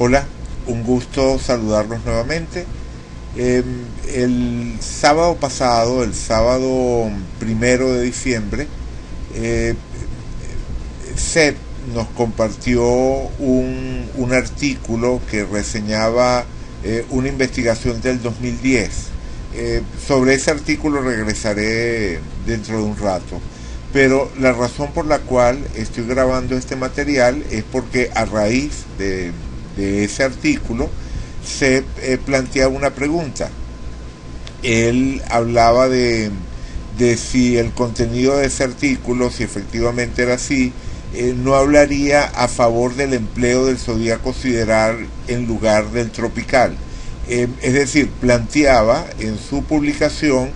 Hola, un gusto saludarlos nuevamente. El sábado pasado, el sábado 1 de diciembre, eh, Seth nos compartió un artículo que reseñaba una investigación del 2010. Sobre ese artículo regresaré dentro de un rato. Pero la razón por la cual estoy grabando este material es porque a raíz de ese artículo se planteaba una pregunta. Él hablaba de si el contenido de ese artículo, si efectivamente era así, no hablaría a favor del empleo del zodíaco sideral en lugar del tropical. Es decir, planteaba en su publicación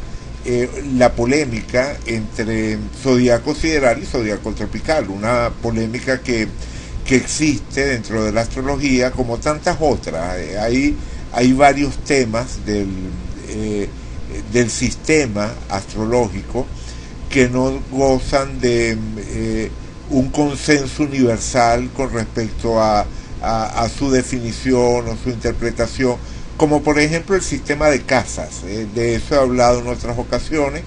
la polémica entre zodiaco sideral y zodiaco tropical, una polémica que existe dentro de la astrología como tantas otras. Hay varios temas del sistema astrológico que no gozan de un consenso universal con respecto a su definición o su interpretación, como por ejemplo el sistema de casas. De eso he hablado en otras ocasiones.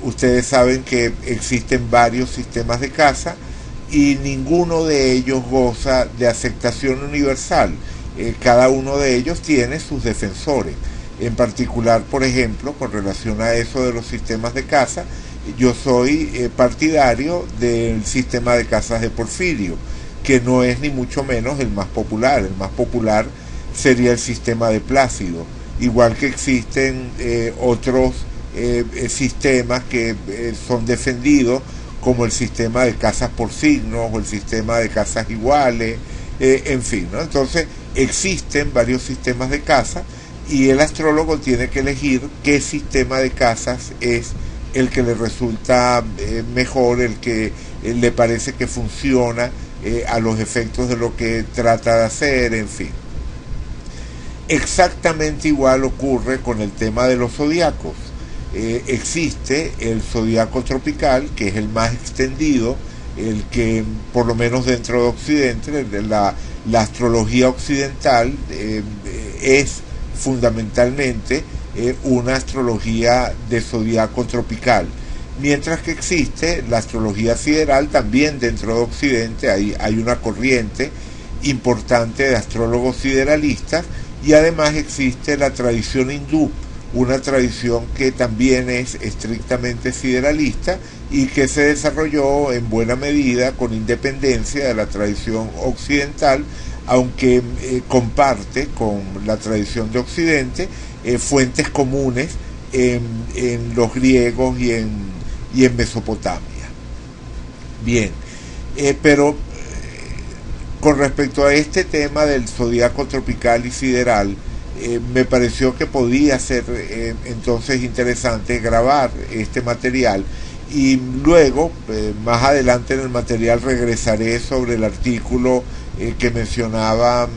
Ustedes saben que existen varios sistemas de casa y ninguno de ellos goza de aceptación universal. Cada uno de ellos tiene sus defensores. En particular, por ejemplo, con relación a eso de los sistemas de casa, yo soy partidario del sistema de casas de Porfirio, que no es ni mucho menos el más popular. El más popular sería el sistema de Plácido, igual que existen otros sistemas que son defendidos, como el sistema de casas por signos o el sistema de casas iguales, en fin, ¿no? Entonces existen varios sistemas de casa y el astrólogo tiene que elegir qué sistema de casas es el que le resulta mejor, el que le parece que funciona a los efectos de lo que trata de hacer, en fin. Exactamente igual ocurre con el tema de los zodiacos. Existe el zodiaco tropical, que es el más extendido, el que por lo menos dentro de Occidente, la astrología occidental es fundamentalmente una astrología de zodiaco tropical, mientras que existe la astrología sideral. También dentro de Occidente hay una corriente importante de astrólogos sideralistas, y además existe la tradición hindú, una tradición que también es estrictamente sideralista y que se desarrolló en buena medida con independencia de la tradición occidental, aunque comparte con la tradición de Occidente fuentes comunes en los griegos y en Mesopotamia. Bien, pero con respecto a este tema del zodiaco tropical y sideral, me pareció que podía ser entonces interesante grabar este material, y luego más adelante en el material regresaré sobre el artículo que mencionaba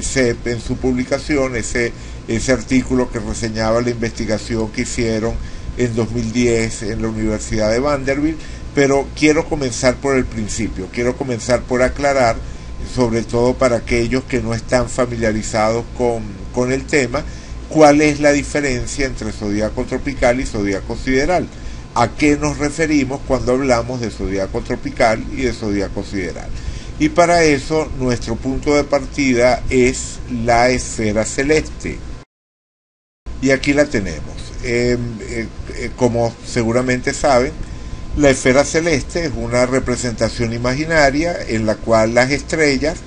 Sepp en su publicación, ese artículo que reseñaba la investigación que hicieron en 2010 en la Universidad de Vanderbilt. Pero quiero comenzar por el principio, quiero comenzar por aclarar, sobre todo para aquellos que no están familiarizados con el tema, cuál es la diferencia entre zodiaco tropical y zodiaco sideral. ¿A qué nos referimos cuando hablamos de zodiaco tropical y de zodiaco sideral? Y para eso nuestro punto de partida es la esfera celeste. Y aquí la tenemos. Como seguramente saben, la esfera celeste es una representación imaginaria en la cual las estrellas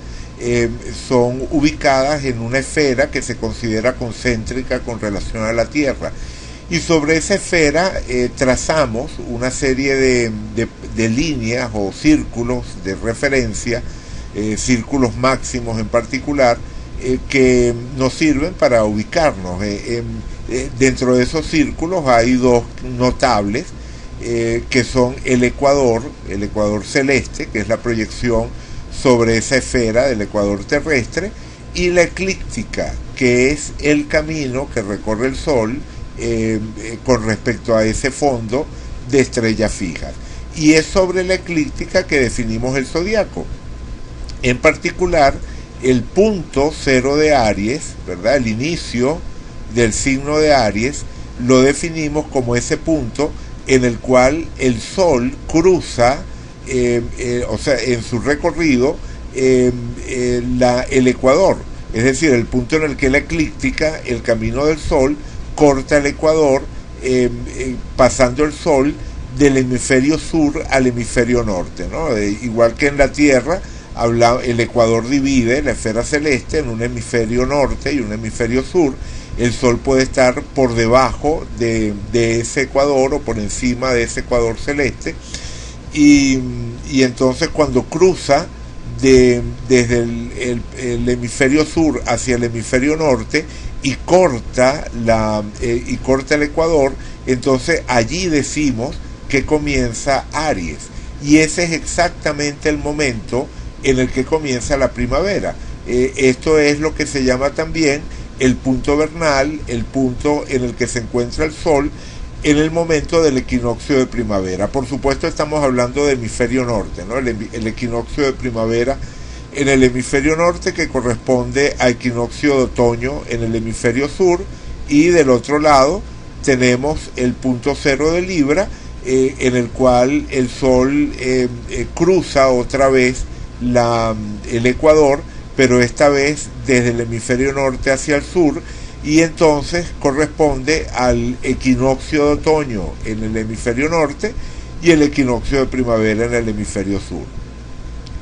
son ubicadas en una esfera que se considera concéntrica con relación a la Tierra. Y sobre esa esfera trazamos una serie de líneas o círculos de referencia, círculos máximos en particular, que nos sirven para ubicarnos. Dentro de esos círculos hay dos notables, que son el ecuador celeste, que es la proyección sobre esa esfera del ecuador terrestre, y la eclíptica, que es el camino que recorre el Sol con respecto a ese fondo de estrellas fijas. Y es sobre la eclíptica que definimos el zodiaco. En particular, el punto cero de Aries, ¿verdad? El inicio del signo de Aries lo definimos como ese punto en el cual el Sol cruza, o sea, en su recorrido, el ecuador, es decir, el punto en el que la eclíptica, el camino del Sol, corta el ecuador, pasando el Sol del hemisferio sur al hemisferio norte, ¿no? Igual que en la Tierra, el ecuador divide la esfera celeste en un hemisferio norte y un hemisferio sur. El Sol puede estar por debajo de ese ecuador o por encima de ese ecuador celeste, y entonces cuando cruza desde el hemisferio sur hacia el hemisferio norte y corta el ecuador, entonces allí decimos que comienza Aries, y ese es exactamente el momento en el que comienza la primavera. Esto es lo que se llama también el punto vernal, el punto en el que se encuentra el Sol en el momento del equinoccio de primavera. Por supuesto estamos hablando del hemisferio norte, ¿no? El equinoccio de primavera en el hemisferio norte, que corresponde al equinoccio de otoño en el hemisferio sur, y del otro lado tenemos el punto cero de Libra, en el cual el Sol cruza otra vez el ecuador, pero esta vez desde el hemisferio norte hacia el sur, y entonces corresponde al equinoccio de otoño en el hemisferio norte y el equinoccio de primavera en el hemisferio sur.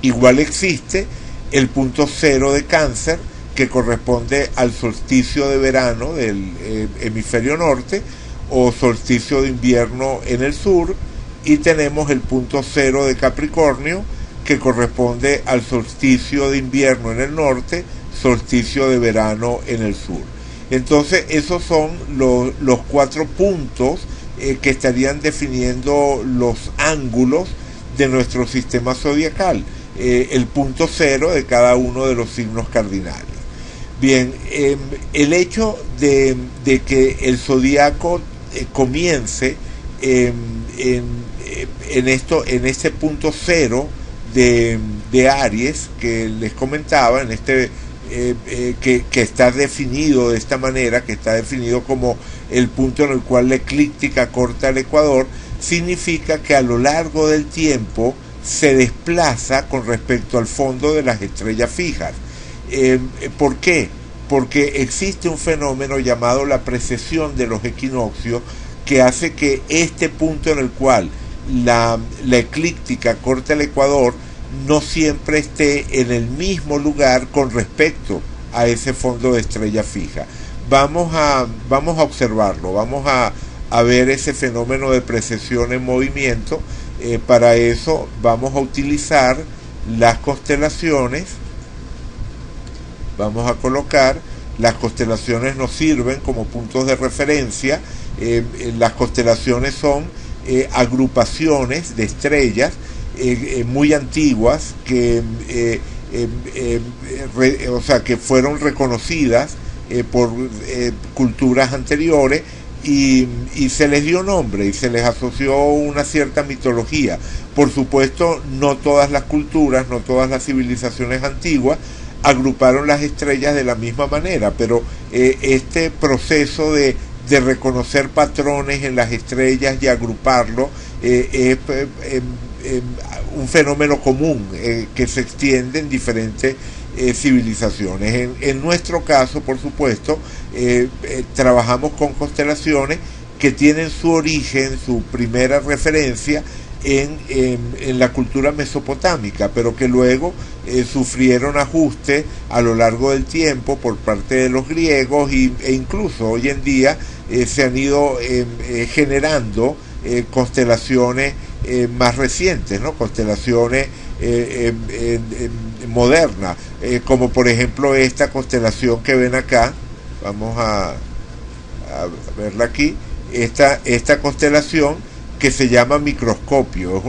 Igual existe el punto cero de Cáncer, que corresponde al solsticio de verano del hemisferio norte o solsticio de invierno en el sur, y tenemos el punto cero de Capricornio, que corresponde al solsticio de invierno en el norte, solsticio de verano en el sur. Entonces esos son los 4 puntos que estarían definiendo los ángulos de nuestro sistema zodiacal, el punto cero de cada uno de los signos cardinales. Bien, el hecho de que el zodiaco comience en este punto cero de Aries que les comentaba, en que está definido de esta manera, que está definido como el punto en el cual la eclíptica corta el ecuador, significa que a lo largo del tiempo se desplaza con respecto al fondo de las estrellas fijas. ¿Por qué? Porque existe un fenómeno llamado la precesión de los equinoccios, que hace que este punto en el cual la eclíptica corta el ecuador no siempre esté en el mismo lugar con respecto a ese fondo de estrella fija. Vamos a observarlo, vamos a ver ese fenómeno de precesión en movimiento. Para eso vamos a utilizar las constelaciones. Vamos a colocar, las constelaciones nos sirven como puntos de referencia. Las constelaciones son agrupaciones de estrellas muy antiguas que que fueron reconocidas por culturas anteriores, y se les dio nombre y se les asoció una cierta mitología. Por supuesto, no todas las culturas, no todas las civilizaciones antiguas agruparon las estrellas de la misma manera, pero este proceso de reconocer patrones en las estrellas y agruparlo es un fenómeno común que se extiende en diferentes civilizaciones. En nuestro caso, por supuesto, trabajamos con constelaciones que tienen su origen, su primera referencia en la cultura mesopotámica, pero que luego sufrieron ajustes a lo largo del tiempo por parte de los griegos, e incluso hoy en día se han ido generando constelaciones más recientes, ¿no? Constelaciones modernas, como por ejemplo esta constelación que ven acá. Vamos a verla aquí. Esta constelación que se llama microscopio,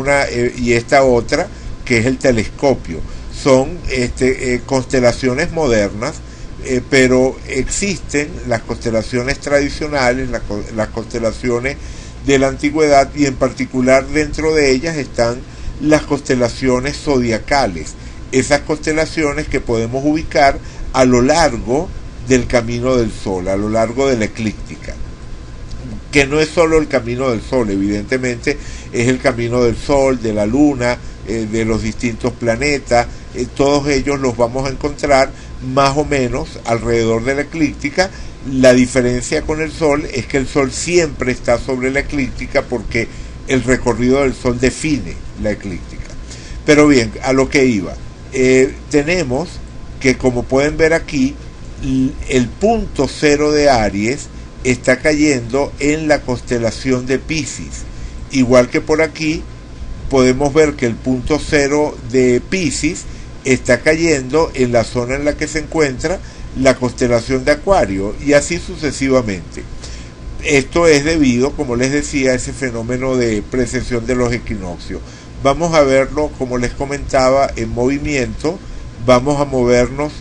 y esta otra que es el telescopio. Son constelaciones modernas, pero existen las constelaciones tradicionales, las constelaciones de la antigüedad, y en particular dentro de ellas están las constelaciones zodiacales. esas constelaciones que podemos ubicar a lo largo del camino del Sol, a lo largo de la eclíptica, que no es solo el camino del Sol, evidentemente es el camino del Sol, de la Luna, de los distintos planetas, todos ellos los vamos a encontrar más o menos alrededor de la eclíptica. La diferencia con el Sol es que el Sol siempre está sobre la eclíptica porque el recorrido del Sol define la eclíptica. Pero bien, a lo que iba, tenemos que, como pueden ver aquí, el punto cero de Aries está cayendo en la constelación de Piscis, igual que por aquí podemos ver que el punto cero de Piscis está cayendo en la zona en la que se encuentra la constelación de Acuario, y así sucesivamente. Esto es debido, como les decía, a ese fenómeno de precesión de los equinoccios. Vamos a verlo, como les comentaba, en movimiento. Vamos a movernos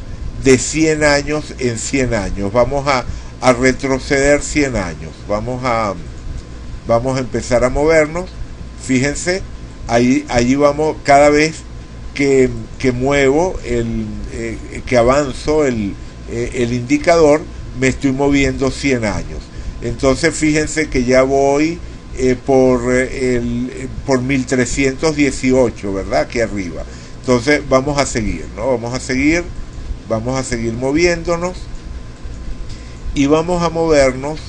de 100 años en 100 años. Vamos a retroceder 100 años. Vamos a empezar a movernos. Fíjense, allí vamos, cada vez que muevo, que avanzo el indicador, me estoy moviendo 100 años. Entonces fíjense que ya voy por 1318, ¿verdad? Aquí arriba. Entonces vamos a seguir, ¿no? Vamos a seguir moviéndonos, y vamos a movernos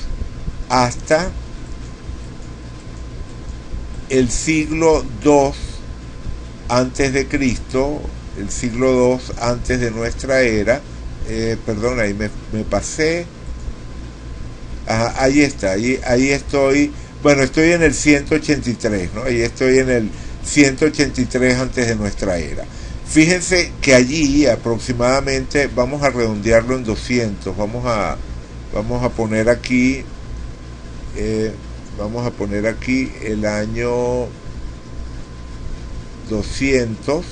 hasta el siglo II antes de Cristo, el siglo II antes de nuestra era. Perdón, ahí me pasé. Ajá, ahí está, ahí estoy. Bueno, estoy en el 183, ¿no? Ahí estoy en el 183 antes de nuestra era. Fíjense que allí aproximadamente, vamos a redondearlo en 200, vamos a poner aquí, el año 200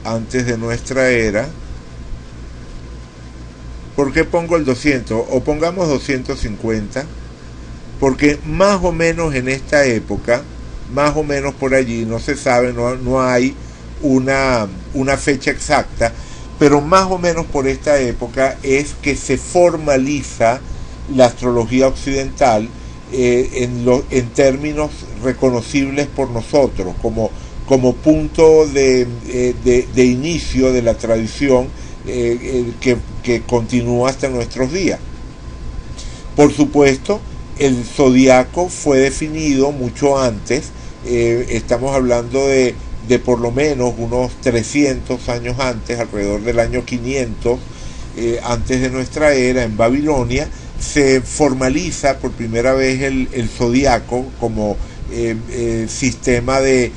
antes de nuestra era. ¿Por qué pongo el 200? O pongamos 250, porque más o menos en esta época, más o menos por allí, no se sabe, no hay una fecha exacta, pero más o menos por esta época es que se formaliza la astrología occidental en términos reconocibles por nosotros, como punto de inicio de la tradición que continúa hasta nuestros días. Por supuesto, el zodiaco fue definido mucho antes, estamos hablando de por lo menos unos 300 años antes, alrededor del año 500 antes de nuestra era, en Babilonia, se formaliza por primera vez el zodiaco como sistema de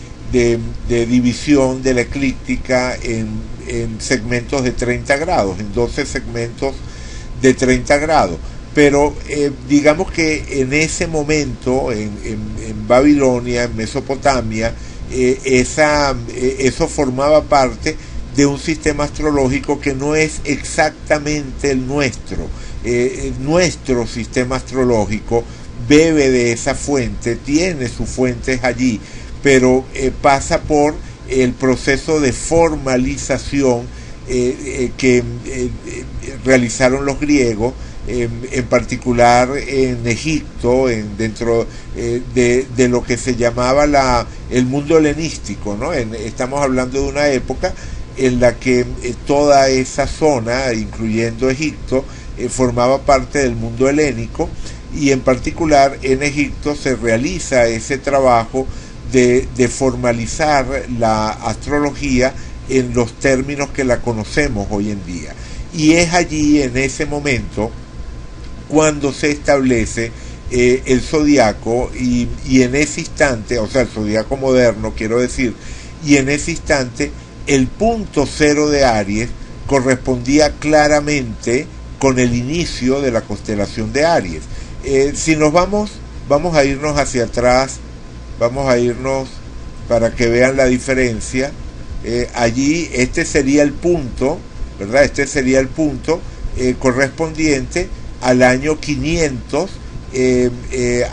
división de la eclíptica en segmentos de 30 grados, en 12 segmentos de 30 grados. Pero digamos que en ese momento, en Babilonia, en Mesopotamia, eso formaba parte de un sistema astrológico que no es exactamente el nuestro. Nuestro sistema astrológico bebe de esa fuente, tiene sus fuentes allí, pero pasa por el proceso de formalización que realizaron los griegos, en particular en Egipto, dentro de lo que se llamaba el mundo helenístico, ¿no? Estamos hablando de una época en la que toda esa zona, incluyendo Egipto, formaba parte del mundo helénico, y en particular en Egipto se realiza ese trabajo de formalizar la astrología en los términos que la conocemos hoy en día. Y es allí, en ese momento, cuando se establece el zodiaco, y en ese instante, o sea, el zodiaco moderno, quiero decir, y en ese instante el punto cero de Aries correspondía claramente con el inicio de la constelación de Aries. Si nos vamos a irnos hacia atrás, vamos a irnos para que vean la diferencia. Allí este sería el punto, ¿verdad? Este sería el punto correspondiente al año 500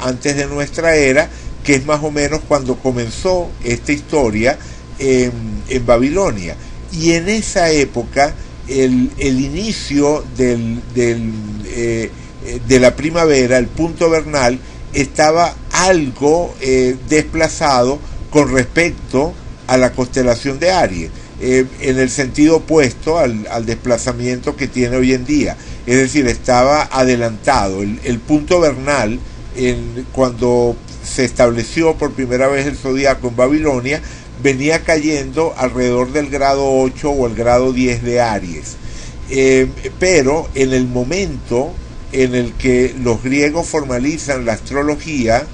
antes de nuestra era, que es más o menos cuando comenzó esta historia en Babilonia. Y en esa época el inicio de la primavera, el punto vernal, estaba algo desplazado con respecto a la constelación de Aries, en el sentido opuesto al desplazamiento que tiene hoy en día. Es decir, estaba adelantado. El punto vernal, cuando se estableció por primera vez el zodiaco en Babilonia, venía cayendo alrededor del grado 8 o el grado 10 de Aries. Pero en el momento en el que los griegos formalizan la astrología,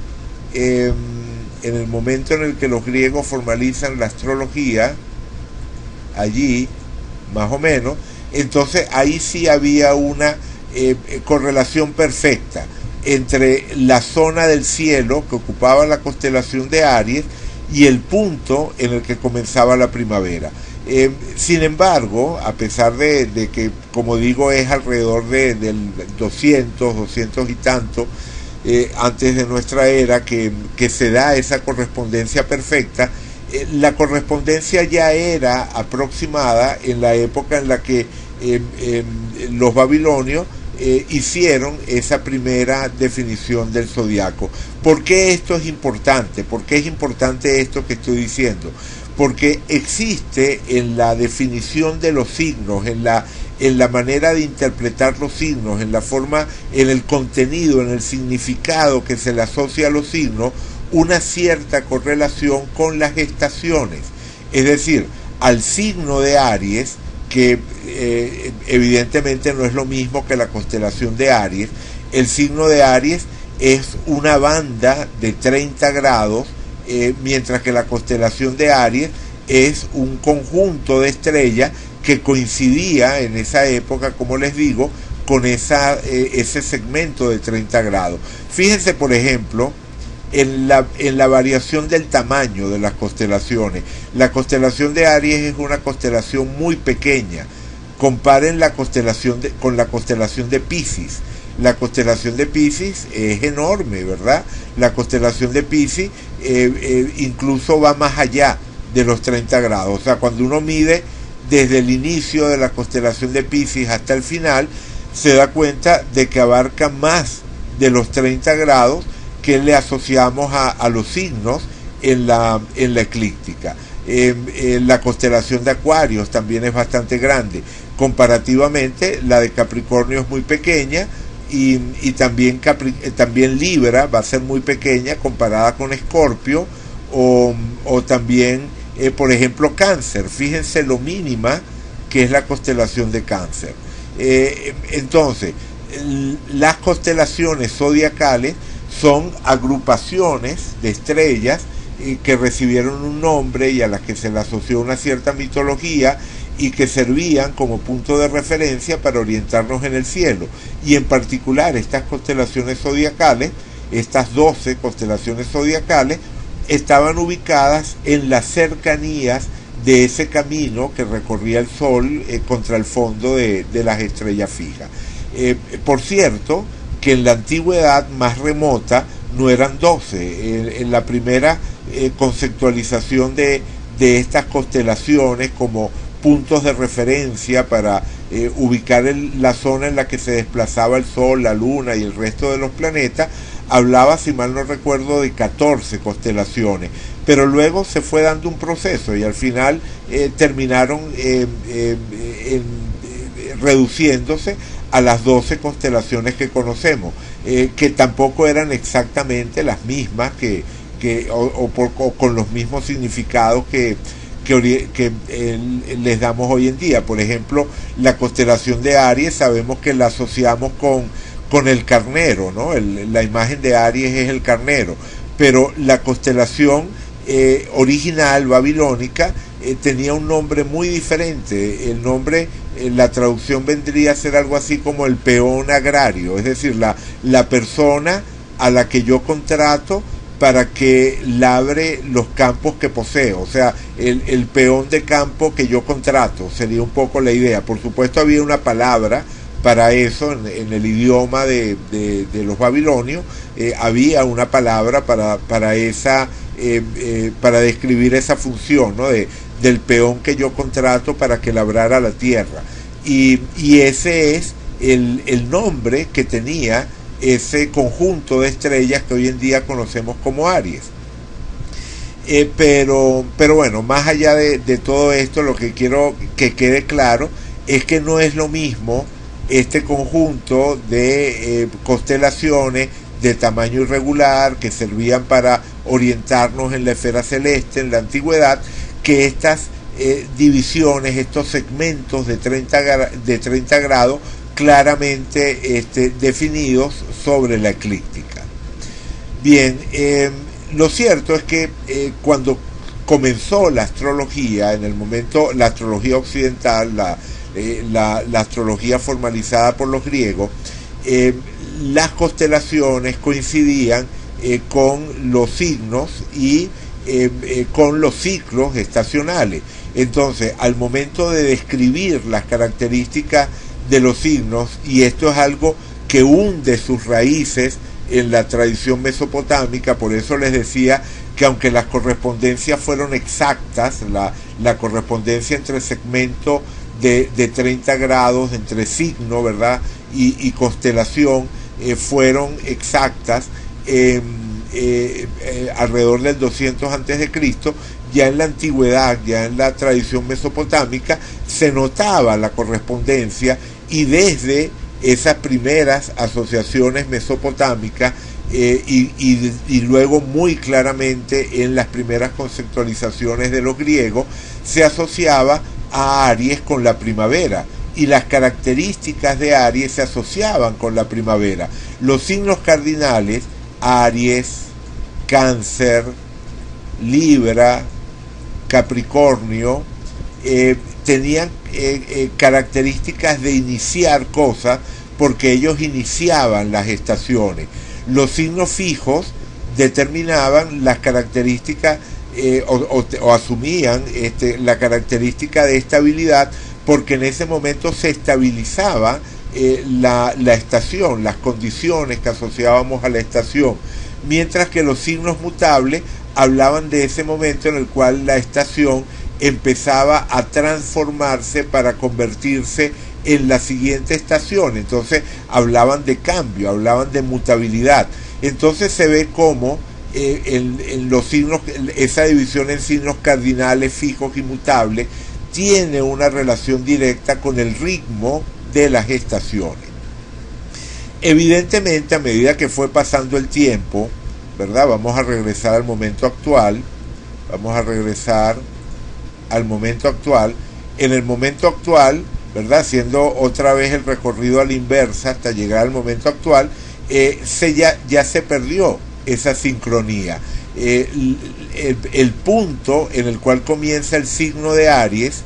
allí, más o menos, entonces ahí sí había una correlación perfecta entre la zona del cielo que ocupaba la constelación de Aries y el punto en el que comenzaba la primavera. Sin embargo, a pesar de que, como digo, es alrededor del 200 y tanto antes de nuestra era que se da esa correspondencia perfecta, la correspondencia ya era aproximada en la época en la que los babilonios hicieron esa primera definición del zodiaco. ¿Por qué esto es importante? ¿Por qué es importante esto que estoy diciendo? Porque existe en la definición de los signos, en la manera de interpretar los signos, en la forma, en el contenido, en el significado que se le asocia a los signos, una cierta correlación con las estaciones. Es decir, al signo de Aries, que evidentemente no es lo mismo que la constelación de Aries, el signo de Aries es una banda de 30 grados, mientras que la constelación de Aries es un conjunto de estrellas que coincidía en esa época, como les digo, con ese segmento de 30 grados. Fíjense, por ejemplo, en la variación del tamaño de las constelaciones. La constelación de Aries es una constelación muy pequeña. Comparen la constelación con la constelación de Piscis. La constelación de Piscis es enorme, ¿verdad? La constelación de Piscis incluso va más allá de los 30 grados. O sea, cuando uno mide desde el inicio de la constelación de Piscis hasta el final, se da cuenta de que abarca más de los 30 grados que le asociamos a los signos en la eclíptica. La constelación de Acuarios también es bastante grande. Comparativamente, la de Capricornio es muy pequeña, y también Libra va a ser muy pequeña comparada con Escorpio o también, por ejemplo, Cáncer. Fíjense lo mínima que es la constelación de Cáncer. Entonces, las constelaciones zodiacales son agrupaciones de estrellas que recibieron un nombre y a las que se le asoció una cierta mitología y que servían como punto de referencia para orientarnos en el cielo. Y en particular estas constelaciones zodiacales, estas 12 constelaciones zodiacales, estaban ubicadas en las cercanías de ese camino que recorría el Sol contra el fondo de las estrellas fijas. Por cierto, que en la antigüedad más remota no eran 12. En la primera conceptualización de estas constelaciones como puntos de referencia para ubicar la zona en la que se desplazaba el Sol, la Luna y el resto de los planetas, hablaba, si mal no recuerdo, de 14 constelaciones, pero luego se fue dando un proceso y al final terminaron reduciéndose a las 12 constelaciones que conocemos, que tampoco eran exactamente las mismas o con los mismos significados que les damos hoy en día. Por ejemplo, la constelación de Aries sabemos que la asociamos con el carnero, ¿no? La imagen de Aries es el carnero, pero la constelación original babilónica tenía un nombre muy diferente. El nombre, la traducción vendría a ser algo así como el peón agrario, es decir, la persona a la que yo contrato para que labre los campos que poseo, o sea, el peón de campo que yo contrato, sería un poco la idea. Por supuesto había una palabra para eso en el idioma de los babilonios, había una palabra para esa para describir esa función, ¿no? Del peón que yo contrato para que labrara la tierra. Y ese es el nombre que tenía ese conjunto de estrellas que hoy en día conocemos como Aries. Pero bueno, más allá de todo esto, lo que quiero que quede claro es que no es lo mismo este conjunto de constelaciones de tamaño irregular que servían para orientarnos en la esfera celeste en la antigüedad, que estas divisiones, estos segmentos de 30 grados claramente definidos sobre la eclíptica. Bien, lo cierto es que cuando comenzó la astrología, en el momento, la astrología occidental, la astrología formalizada por los griegos, las constelaciones coincidían con los signos y con los ciclos estacionales. Entonces, al momento de describir las características de los signos, y esto es algo que hunde sus raíces en la tradición mesopotámica, por eso les decía que aunque las correspondencias fueron exactas, la correspondencia entre segmento de 30 grados, entre signo, ¿verdad?, y constelación, fueron exactas alrededor del 200 antes de Cristo. Ya en la antigüedad, ya en la tradición mesopotámica, se notaba la correspondencia, y desde esas primeras asociaciones mesopotámicas y luego muy claramente en las primeras conceptualizaciones de los griegos, se asociaba a Aries con la primavera, y las características de Aries se asociaban con la primavera. Los signos cardinales, Aries, Cáncer, Libra, Capricornio, tenían características de iniciar cosas, porque ellos iniciaban las estaciones. Los signos fijos determinaban las características o asumían la característica de estabilidad, porque en ese momento se estabilizaba la estación, las condiciones que asociábamos a la estación, mientras que los signos mutables hablaban de ese momento en el cual la estación empezaba a transformarse para convertirse en la siguiente estación. Entonces hablaban de cambio, hablaban de mutabilidad. Entonces se ve como en los signos, esa división en signos cardinales, fijos y mutables, tiene una relación directa con el ritmo de las estaciones. Evidentemente, a medida que fue pasando el tiempo, ¿verdad?, vamos a regresar al momento actual. En el momento actual, ¿verdad?, haciendo otra vez el recorrido a la inversa hasta llegar al momento actual, ya se perdió esa sincronía. El punto en el cual comienza el signo de Aries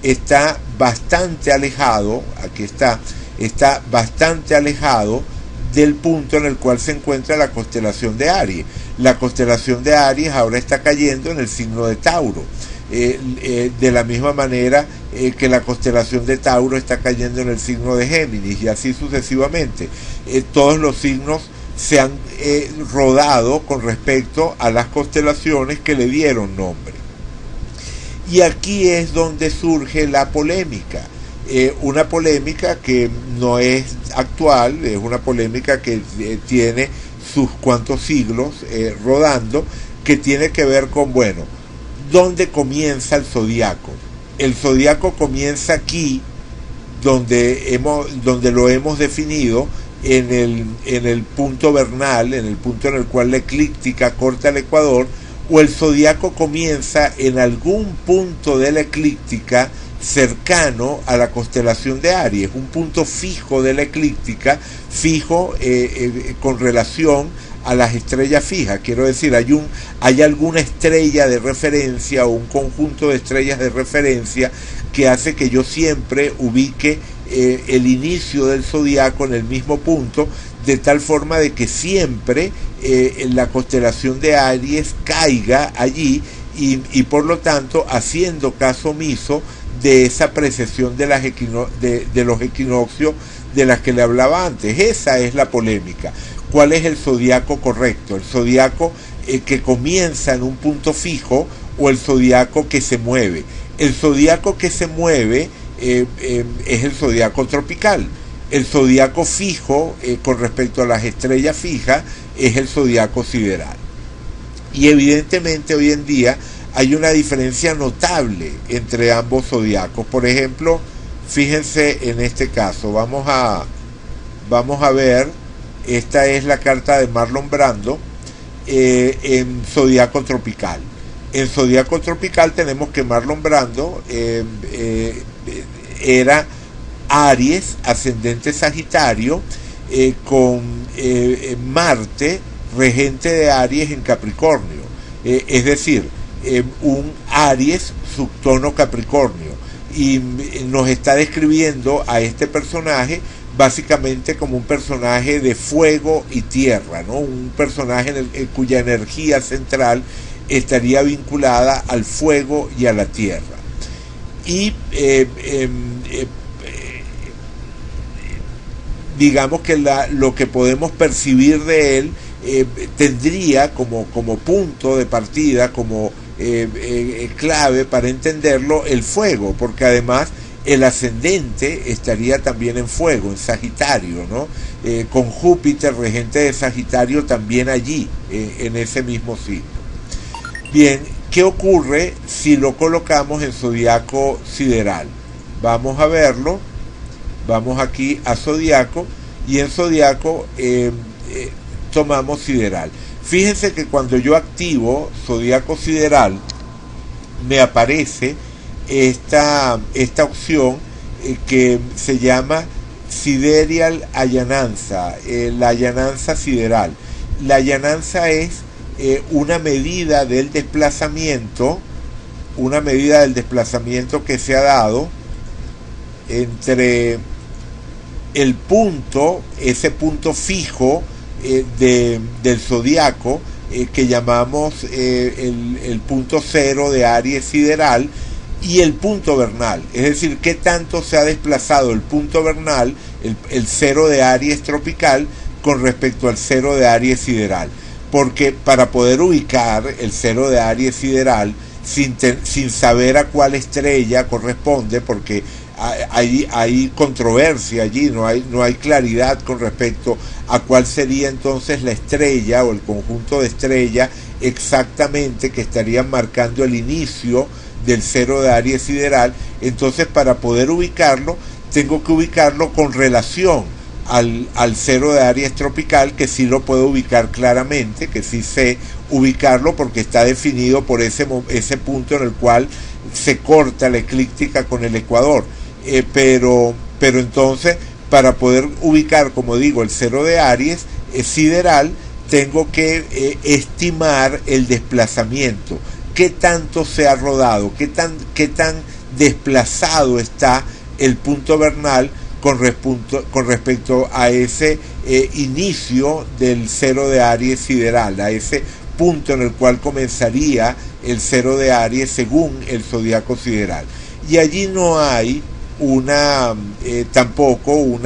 está bastante alejado, está bastante alejado del punto en el cual se encuentra la constelación de Aries. La constelación de Aries ahora está cayendo en el signo de Tauro, de la misma manera que la constelación de Tauro está cayendo en el signo de Géminis, y así sucesivamente. Todos los signos se han rodado con respecto a las constelaciones que le dieron nombre. Y aquí es donde surge la polémica, una polémica que no es actual, es una polémica que tiene sus cuantos siglos rodando, que tiene que ver con, bueno, ¿dónde comienza el zodiaco? El zodiaco comienza aquí, donde lo hemos definido en el punto vernal, en el punto en el cual la eclíptica corta el ecuador, o el zodiaco comienza en algún punto de la eclíptica cercano a la constelación de Aries, un punto fijo de la eclíptica, fijo con relación a las estrellas fijas. Quiero decir, hay alguna estrella de referencia o un conjunto de estrellas de referencia que hace que yo siempre ubique el inicio del zodiaco en el mismo punto, de tal forma de que siempre la constelación de Aries caiga allí, y por lo tanto haciendo caso omiso de esa precesión de los equinoccios de las que le hablaba antes. Esa es la polémica. ¿Cuál es el zodiaco correcto? El zodiaco que comienza en un punto fijo o el zodiaco que se mueve. El zodiaco que se mueve es el zodiaco tropical. El zodiaco fijo, con respecto a las estrellas fijas, es el zodiaco sideral. Y evidentemente hoy en día hay una diferencia notable entre ambos zodiacos. Por ejemplo, fíjense en este caso, vamos a ver, esta es la carta de Marlon Brando en zodiaco tropical. En zodiaco tropical tenemos que Marlon Brando era Aries, ascendente Sagitario, con Marte, regente de Aries en Capricornio. Es decir, un Aries subtono Capricornio. Y nos está describiendo a este personaje básicamente como un personaje de fuego y tierra, ¿no? Un personaje cuya energía central estaría vinculada al fuego y a la tierra. Y digamos que lo que podemos percibir de él tendría como punto de partida, como clave para entenderlo, el fuego, porque además el ascendente estaría también en fuego, en Sagitario, ¿no? Con Júpiter, regente de Sagitario, también allí, en ese mismo signo. Bien, ¿qué ocurre si lo colocamos en zodiaco sideral? Vamos a verlo, vamos aquí a zodiaco, y en zodiaco tomamos sideral. Fíjense que cuando yo activo zodiaco sideral, me aparece esta opción que se llama Sidereal Allananza, la allananza sideral. La allananza es una medida del desplazamiento que se ha dado entre el punto, ese punto fijo del zodiaco, que llamamos el punto cero de Aries sideral, y el punto vernal. Es decir, qué tanto se ha desplazado el punto vernal, el cero de Aries tropical, con respecto al cero de Aries sideral. Porque para poder ubicar el cero de Aries sideral sin saber a cuál estrella corresponde, porque hay controversia allí, no hay claridad con respecto a cuál sería entonces la estrella o el conjunto de estrellas exactamente que estarían marcando el inicio del cero de Aries sideral. Entonces, para poder ubicarlo, tengo que ubicarlo con relación al cero de Aries tropical, que sí lo puedo ubicar claramente, que sí sé ubicarlo porque está definido por ese punto en el cual se corta la eclíptica con el ecuador. Pero entonces, para poder ubicar, como digo, el cero de Aries sideral, tengo que estimar el desplazamiento, qué tanto se ha rodado, qué tan desplazado está el punto vernal con respecto a ese inicio del cero de Aries sideral, a ese punto en el cual comenzaría el cero de Aries según el zodiaco sideral. Y allí no hay tampoco un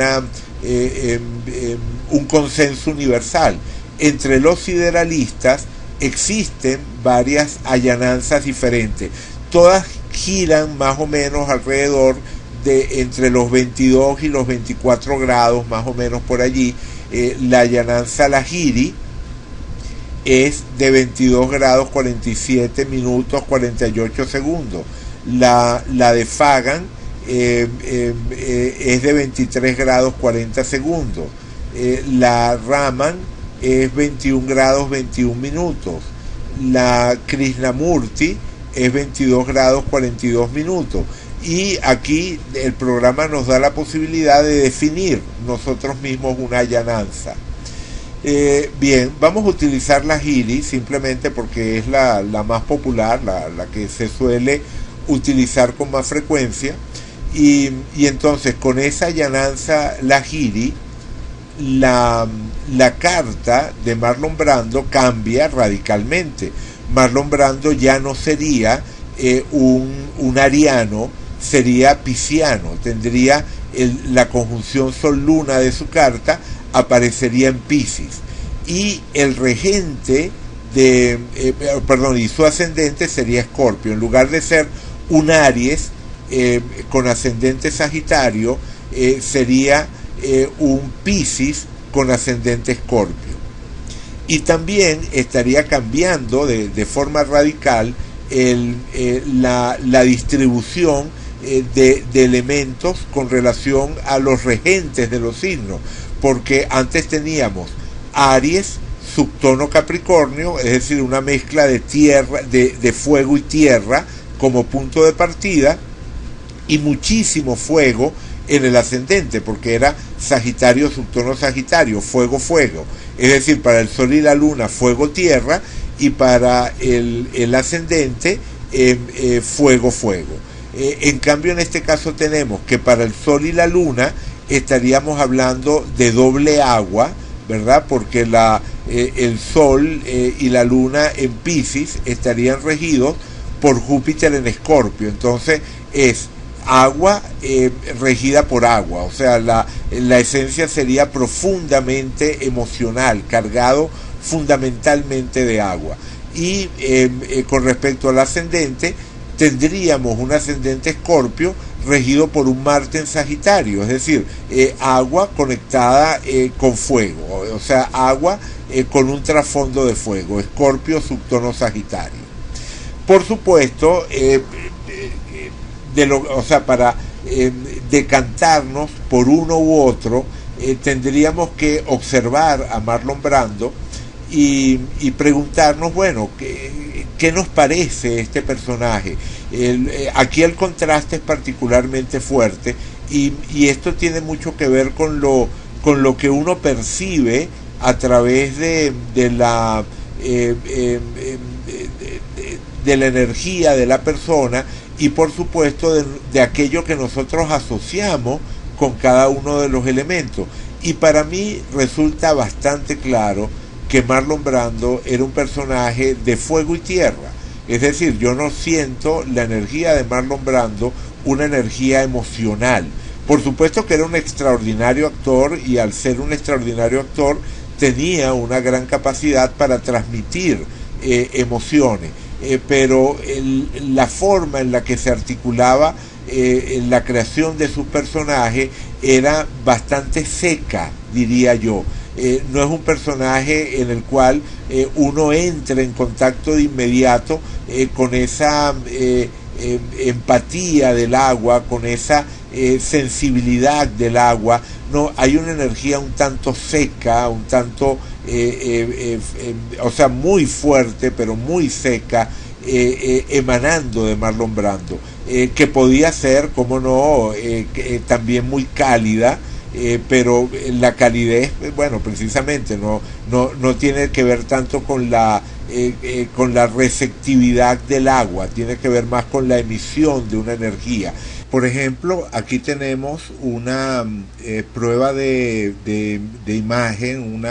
consenso universal. Entre los sideralistas existen varias allananzas diferentes. Todas giran más o menos alrededor de entre los 22 y los 24 grados, más o menos por allí. La allananza Lahiri es de 22 grados 47 minutos 48 segundos. La de Fagan es de 23 grados 40 segundos. La Raman es 21 grados 21 minutos. La Krishnamurti es 22 grados 42 minutos. Y aquí el programa nos da la posibilidad de definir nosotros mismos una allananza. Bien, vamos a utilizar la Lahiri simplemente porque es la más popular, la que se suele utilizar con más frecuencia. Y entonces con esa allananza Lahiri, la carta de Marlon Brando cambia radicalmente. Marlon Brando ya no sería un ariano, sería pisciano, tendría la conjunción Sol-Luna de su carta, aparecería en Piscis, y el regente y su ascendente sería Escorpio. En lugar de ser un Aries con ascendente Sagitario, sería un Piscis con ascendente Escorpio. Y también estaría cambiando de forma radical la distribución de elementos con relación a los regentes de los signos, porque antes teníamos Aries, subtono Capricornio, es decir, una mezcla de tierra, de fuego y tierra como punto de partida, y muchísimo fuego en el ascendente, porque era Sagitario, subtono Sagitario, fuego, fuego, es decir, para el Sol y la Luna, fuego, tierra, y para el ascendente, fuego, fuego. En cambio, en este caso tenemos que para el Sol y la Luna estaríamos hablando de doble agua, ¿verdad? Porque el Sol y la Luna en Piscis estarían regidos por Júpiter en Escorpio. Entonces es agua regida por agua, o sea, la esencia sería profundamente emocional, cargado fundamentalmente de agua. Y con respecto al ascendente, tendríamos un ascendente Escorpio regido por un Marte en Sagitario, es decir, agua conectada con fuego, o sea, agua con un trasfondo de fuego, Escorpio subtono Sagitario. Por supuesto, para decantarnos por uno u otro, tendríamos que observar a Marlon Brando y preguntarnos, bueno, ¿qué nos parece este personaje? Aquí el contraste es particularmente fuerte y esto tiene mucho que ver con lo que uno percibe a través de la energía de la persona y por supuesto de aquello que nosotros asociamos con cada uno de los elementos. Y para mí resulta bastante claro que Marlon Brando era un personaje de fuego y tierra. Es decir, yo no siento la energía de Marlon Brando una energía emocional. Por supuesto que era un extraordinario actor y al ser un extraordinario actor tenía una gran capacidad para transmitir emociones. Pero la forma en la que se articulaba la creación de sus personajes era bastante seca, diría yo. No es un personaje en el cual uno entre en contacto de inmediato con esa empatía del agua, con esa sensibilidad del agua. No, hay una energía un tanto seca, un tanto o sea, muy fuerte, pero muy seca, emanando de Marlon Brando, que podía ser, como no, también muy cálida, pero la calidez, bueno, precisamente no tiene que ver tanto con la receptividad del agua, tiene que ver más con la emisión de una energía. Por ejemplo, aquí tenemos una prueba de imagen,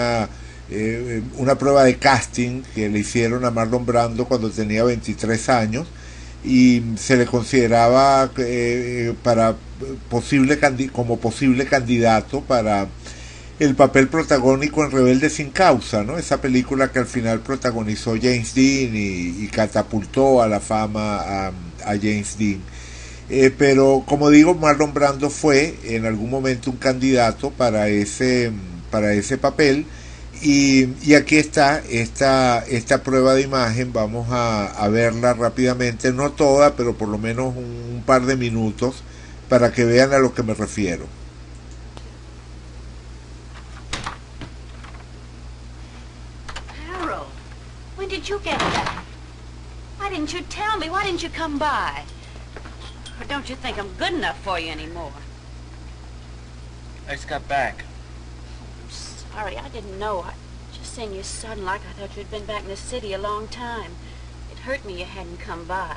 una prueba de casting que le hicieron a Marlon Brando cuando tenía 23 años y se le consideraba como posible candidato para el papel protagónico en Rebelde sin causa, ¿no? Esa película que al final protagonizó James Dean y catapultó a la fama a James Dean. Pero como digo, Marlon Brando fue en algún momento un candidato para ese papel. Y aquí está esta prueba de imagen. Vamos a verla rápidamente, no toda, pero por lo menos un par de minutos para que vean a lo que me refiero. Harold, when did you get back? Why didn't you tell me? Why didn't you come by? Or don't you think I'm good enough for you anymore? I just got back. Sorry, I didn't know. I just seen you sudden like I thought you'd been back in the city a long time. It hurt me you hadn't come by.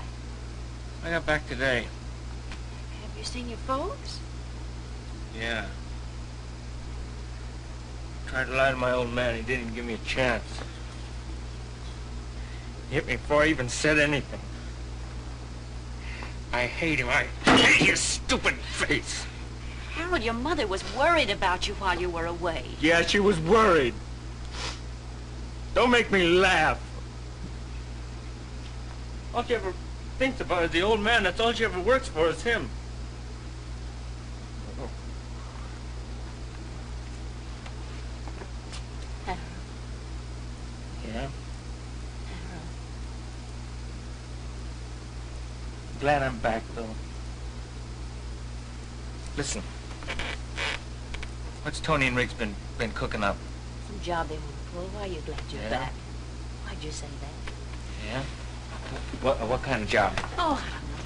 I got back today. Have you seen your folks? Yeah. Tried to lie to my old man. He didn't even give me a chance. He hit me before I even said anything. I hate him. I hate his stupid face. Harold, your mother was worried about you while you were away. Yeah, she was worried. Don't make me laugh. All she ever thinks about is the old man. That's all she ever works for is him. Harold. Yeah? Harold. Glad I'm back, though. Listen. What's Tony and Riggs been cooking up? Some job they want to pull. Why are you glad you're Yeah? back? Why'd you say that? Yeah? What kind of job? Oh, I don't know.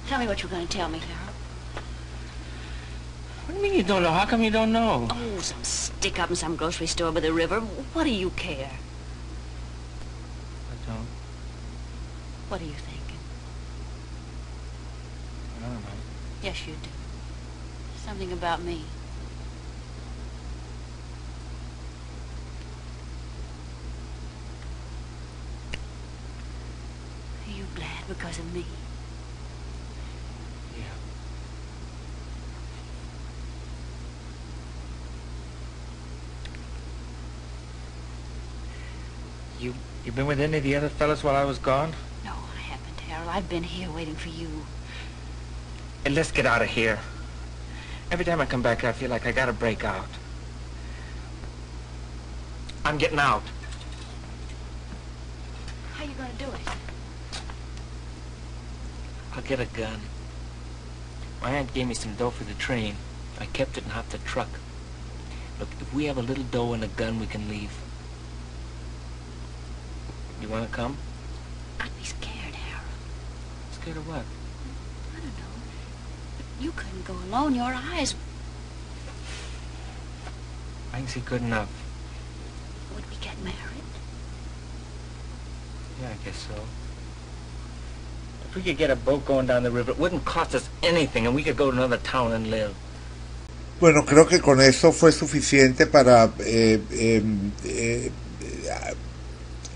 Tell me what you're going to tell me, Harold. What do you mean you don't know? How come you don't know? Oh, some stick-up in some grocery store by the river. What do you care? I don't. What are you thinking? I don't know. Yes, you do. Something about me. Are you glad because of me? Yeah. You been with any of the other fellas while I was gone? No, I haven't, Harold. I've been here waiting for you. Hey, let's get out of here. Every time I come back, I feel like I gotta break out. I'm getting out. How you gonna do it? I'll get a gun. My aunt gave me some dough for the train. I kept it and hopped the truck. Look, if we have a little dough and a gun, we can leave. You wanna come? I'd be scared, Harold. Scared of what? I don't know. But you couldn't go alone. Your eyes... I can see good enough. Would we get married? Yeah, I guess so. If we could get a boat going down the river, it wouldn't cost us anything, and we could go to another town and live. Bueno, creo que con eso fue suficiente para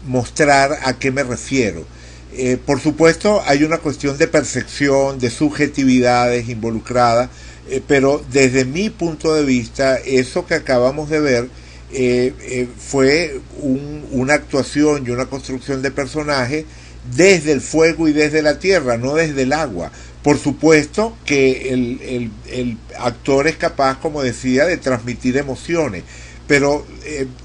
mostrar a qué me refiero. Por supuesto, hay una cuestión de percepción, de subjetividades involucradas, pero desde mi punto de vista, eso que acabamos de ver fue una actuación y una construcción de personaje desde el fuego y desde la tierra, no desde el agua. Por supuesto que el actor es capaz, como decía, de transmitir emociones, pero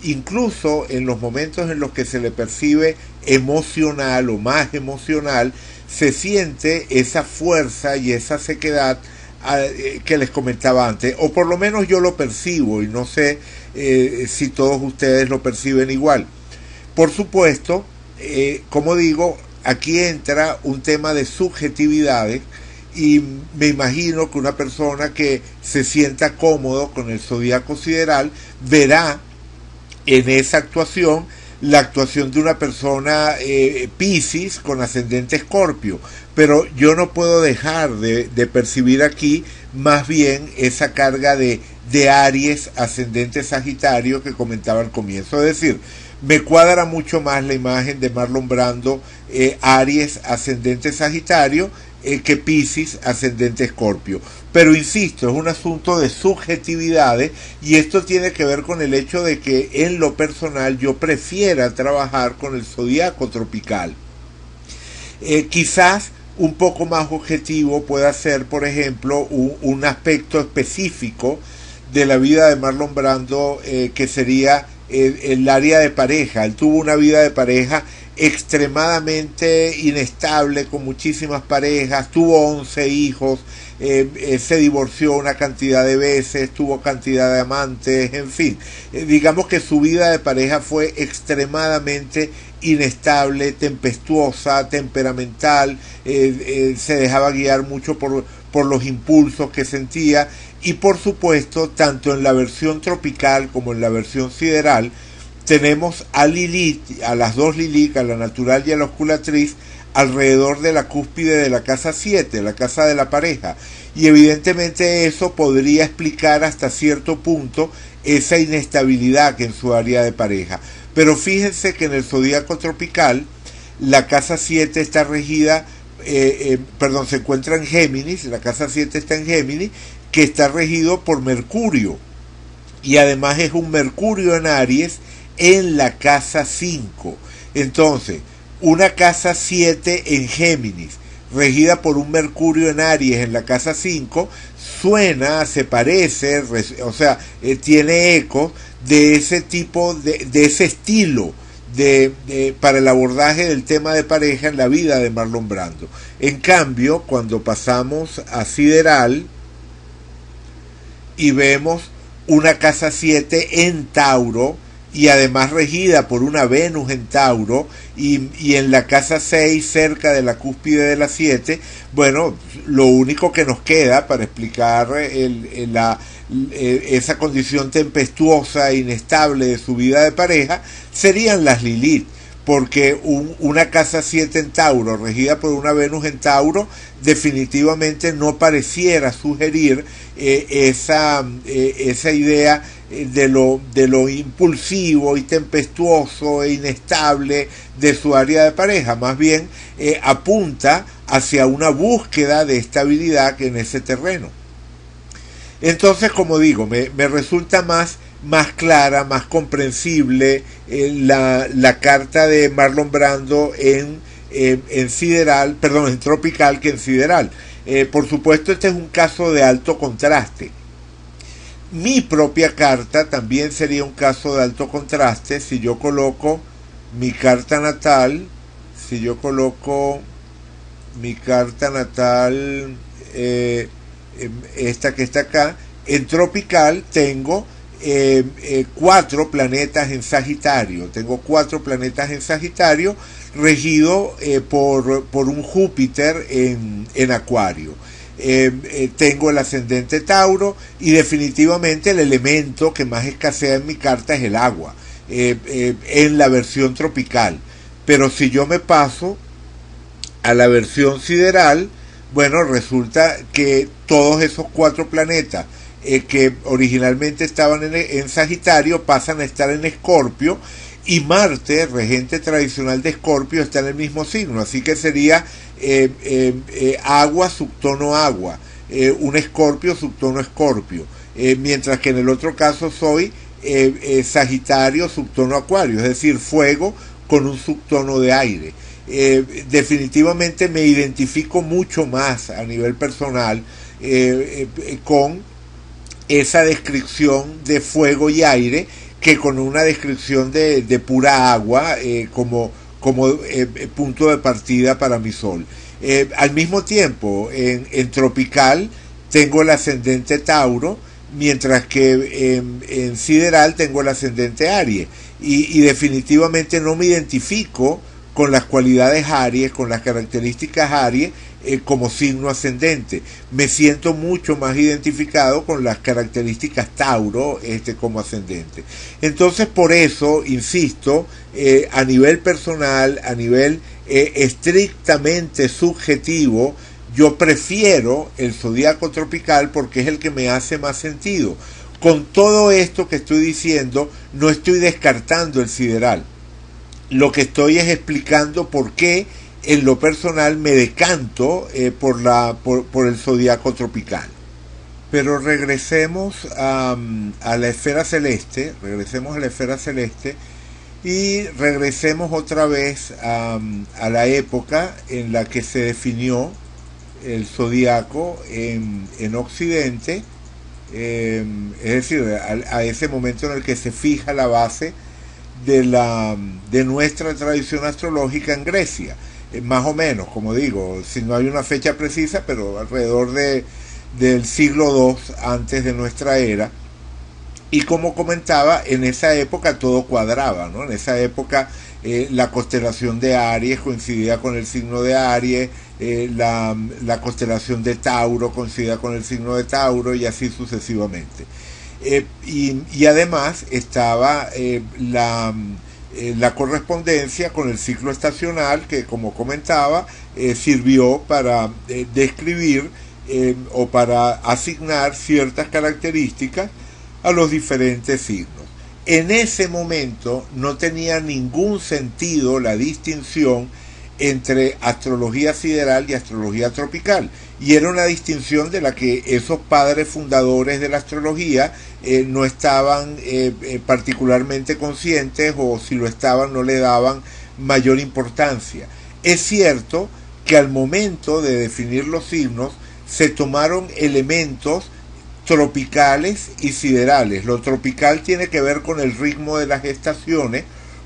incluso en los momentos en los que se le percibe emocional o más emocional, se siente esa fuerza y esa sequedad que les comentaba antes, o por lo menos yo lo percibo, y no sé si todos ustedes lo perciben igual. Por supuesto, como digo, aquí entra un tema de subjetividades, y me imagino que una persona que se sienta cómodo con el zodíaco sideral verá en esa actuación la actuación de una persona Piscis con ascendente Escorpio, pero yo no puedo dejar de percibir aquí más bien esa carga de Aries ascendente Sagitario que comentaba al comienzo. Es decir, me cuadra mucho más la imagen de Marlon Brando Aries ascendente Sagitario que Piscis ascendente Escorpio. Pero insisto, es un asunto de subjetividades, y esto tiene que ver con el hecho de que en lo personal yo prefiera trabajar con el zodiaco tropical. Quizás un poco más objetivo pueda ser, por ejemplo, un aspecto específico de la vida de Marlon Brando, que sería el área de pareja. Él tuvo una vida de pareja extremadamente inestable, con muchísimas parejas, tuvo 11 hijos, se divorció una cantidad de veces, tuvo cantidad de amantes, en fin, digamos que su vida de pareja fue extremadamente inestable, tempestuosa, temperamental, se dejaba guiar mucho por los impulsos que sentía, y por supuesto, tanto en la versión tropical como en la versión sideral, tenemos a Lilith, a las dos Lilith, a la natural y a la osculatriz, alrededor de la cúspide de la casa 7, la casa de la pareja, y evidentemente eso podría explicar hasta cierto punto esa inestabilidad que en su área de pareja. Pero fíjense que en el zodíaco tropical la casa 7 está regida, se encuentra en Géminis, la casa 7 está en Géminis, que está regido por Mercurio, y además es un Mercurio en Aries en la casa 5. Entonces, una casa 7 en Géminis, regida por un Mercurio en Aries en la casa 5, suena, se parece, o sea, tiene eco de ese tipo, de ese estilo para el abordaje del tema de pareja en la vida de Marlon Brando. En cambio, cuando pasamos a Sideral y vemos una casa 7 en Tauro, y además regida por una Venus en Tauro, y en la casa 6 cerca de la cúspide de la 7, bueno, lo único que nos queda para explicar esa condición tempestuosa e inestable de su vida de pareja serían las Lilith, porque una casa 7 en Tauro regida por una Venus en Tauro definitivamente no pareciera sugerir esa idea de lo impulsivo y tempestuoso e inestable de su área de pareja. Más bien apunta hacia una búsqueda de estabilidad en ese terreno. Entonces, como digo, me resulta más clara, más comprensible la carta de Marlon Brando en Sideral, perdón, en Tropical que en Sideral. Por supuesto, este es un caso de alto contraste. Mi propia carta también sería un caso de alto contraste si yo coloco mi carta natal, esta que está acá. En Tropical tengo 4 planetas en Sagitario. Tengo 4 planetas en Sagitario, regido por un Júpiter en Acuario. Tengo el ascendente Tauro, y definitivamente el elemento que más escasea en mi carta es el agua, en la versión tropical. Pero si yo me paso a la versión sideral, bueno, resulta que todos esos 4 planetas que originalmente estaban en Sagitario pasan a estar en Escorpio, y Marte, regente tradicional de Escorpio, está en el mismo signo, así que sería agua, subtono agua, un Escorpio, subtono Escorpio, mientras que en el otro caso soy Sagitario, subtono Acuario, es decir, fuego con un subtono de aire. Definitivamente me identifico mucho más a nivel personal con esa descripción de fuego y aire que con una descripción de pura agua como punto de partida para mi sol. Al mismo tiempo, en Tropical tengo el ascendente Tauro, mientras que en Sideral tengo el ascendente Aries, y definitivamente no me identifico con las cualidades Aries, con las características Aries como signo ascendente. Me siento mucho más identificado con las características Tauro como ascendente. Entonces, por eso, insisto, a nivel personal, a nivel estrictamente subjetivo, yo prefiero el zodiaco tropical porque es el que me hace más sentido. Con todo esto que estoy diciendo, no estoy descartando el sideral. Lo que estoy es explicando por qué en lo personal me decanto por el zodiaco tropical. Pero regresemos a la esfera celeste, y regresemos otra vez a la época en la que se definió el zodiaco en Occidente, es decir, a ese momento en el que se fija la base de nuestra tradición astrológica en Grecia, más o menos, como digo, si no hay una fecha precisa, pero alrededor del siglo II antes de nuestra era. Y como comentaba, en esa época todo cuadraba, ¿no? En esa época la constelación de Aries coincidía con el signo de Aries, la constelación de Tauro coincidía con el signo de Tauro, y así sucesivamente. Y además estaba la correspondencia con el ciclo estacional, que, como comentaba, sirvió para describir o para asignar ciertas características a los diferentes signos. En ese momento no tenía ningún sentido la distinción entre astrología sideral y astrología tropical, y era una distinción de la que esos padres fundadores de la astrología no estaban particularmente conscientes, o si lo estaban no le daban mayor importancia. Es cierto que al momento de definir los signos se tomaron elementos tropicales y siderales. Lo tropical tiene que ver con el ritmo de las estaciones,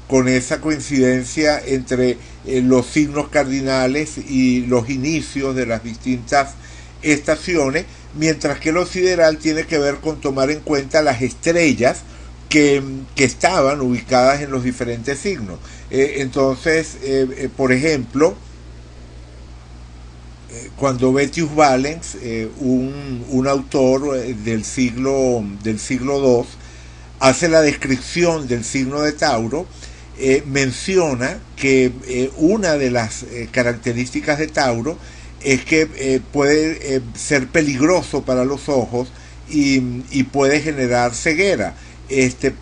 con esa coincidencia entre los signos cardinales y los inicios de las distintas estaciones, mientras que lo sideral tiene que ver con tomar en cuenta las estrellas que estaban ubicadas en los diferentes signos. Entonces, por ejemplo, cuando Vettius Valens, un autor del siglo II, hace la descripción del signo de Tauro, menciona que una de las características de Tauro es que puede ser peligroso para los ojos y puede generar ceguera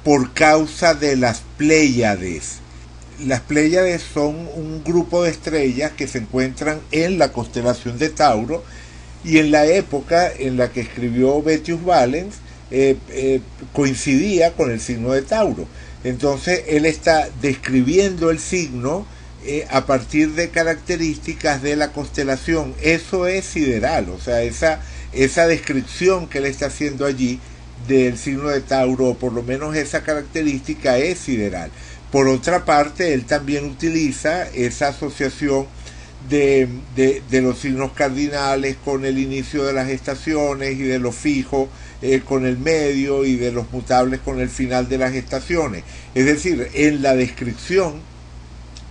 por causa de las Pléyades. Las Pléyades son un grupo de estrellas que se encuentran en la constelación de Tauro, y en la época en la que escribió Vettius Valens coincidía con el signo de Tauro. Entonces él está describiendo el signo a partir de características de la constelación. Eso es sideral, o sea, esa descripción que él está haciendo allí del signo de Tauro, o por lo menos esa característica, es sideral. Por otra parte, él también utiliza esa asociación de los signos cardinales con el inicio de las estaciones, y de lo fijo con el medio, y de los mutables con el final de las estaciones. Es decir, en la descripción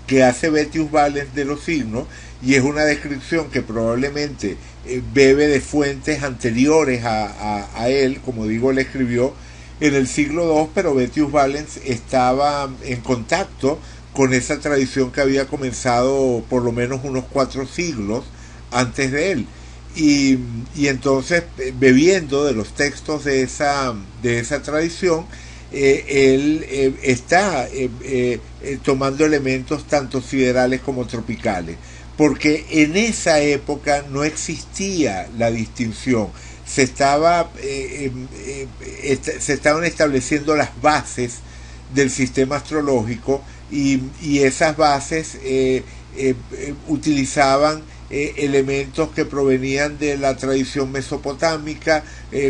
que hace Vettius Valens de los signos, y es una descripción que probablemente bebe de fuentes anteriores a él, como digo, él escribió en el siglo II, pero Vettius Valens estaba en contacto con esa tradición que había comenzado por lo menos unos 4 siglos antes de él. Y entonces, bebiendo de los textos de esa tradición, él está tomando elementos tanto siderales como tropicales, porque en esa época no existía la distinción. Se estaban estableciendo las bases del sistema astrológico, y esas bases utilizaban elementos que provenían de la tradición mesopotámica,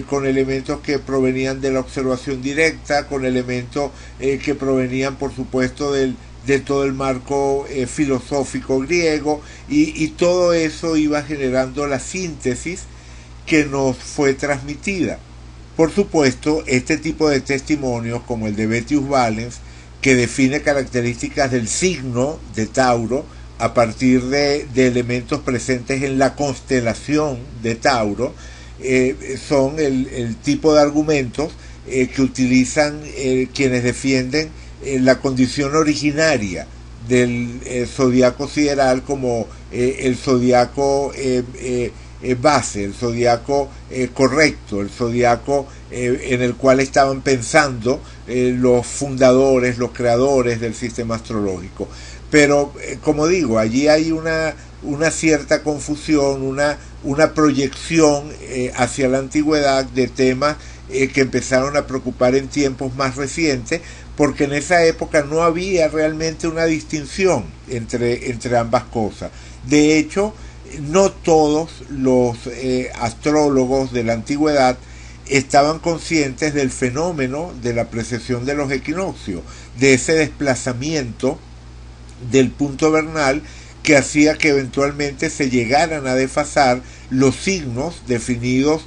con elementos que provenían de la observación directa, con elementos que provenían, por supuesto, de todo el marco filosófico griego, y todo eso iba generando la síntesis que nos fue transmitida. Por supuesto, este tipo de testimonios, como el de Vettius Valens, que define características del signo de Tauro a partir de elementos presentes en la constelación de Tauro, son el tipo de argumentos que utilizan quienes defienden la condición originaria del zodiaco sideral como el zodiaco base, el zodiaco correcto, el zodiaco en el cual estaban pensando los fundadores, los creadores del sistema astrológico. Pero como digo, allí hay una cierta confusión, una proyección hacia la antigüedad de temas que empezaron a preocupar en tiempos más recientes, porque en esa época no había realmente una distinción entre ambas cosas. De hecho, no todos los astrólogos de la antigüedad estaban conscientes del fenómeno de la precesión de los equinoccios, de ese desplazamiento del punto vernal que hacía que eventualmente se llegaran a desfasar los signos definidos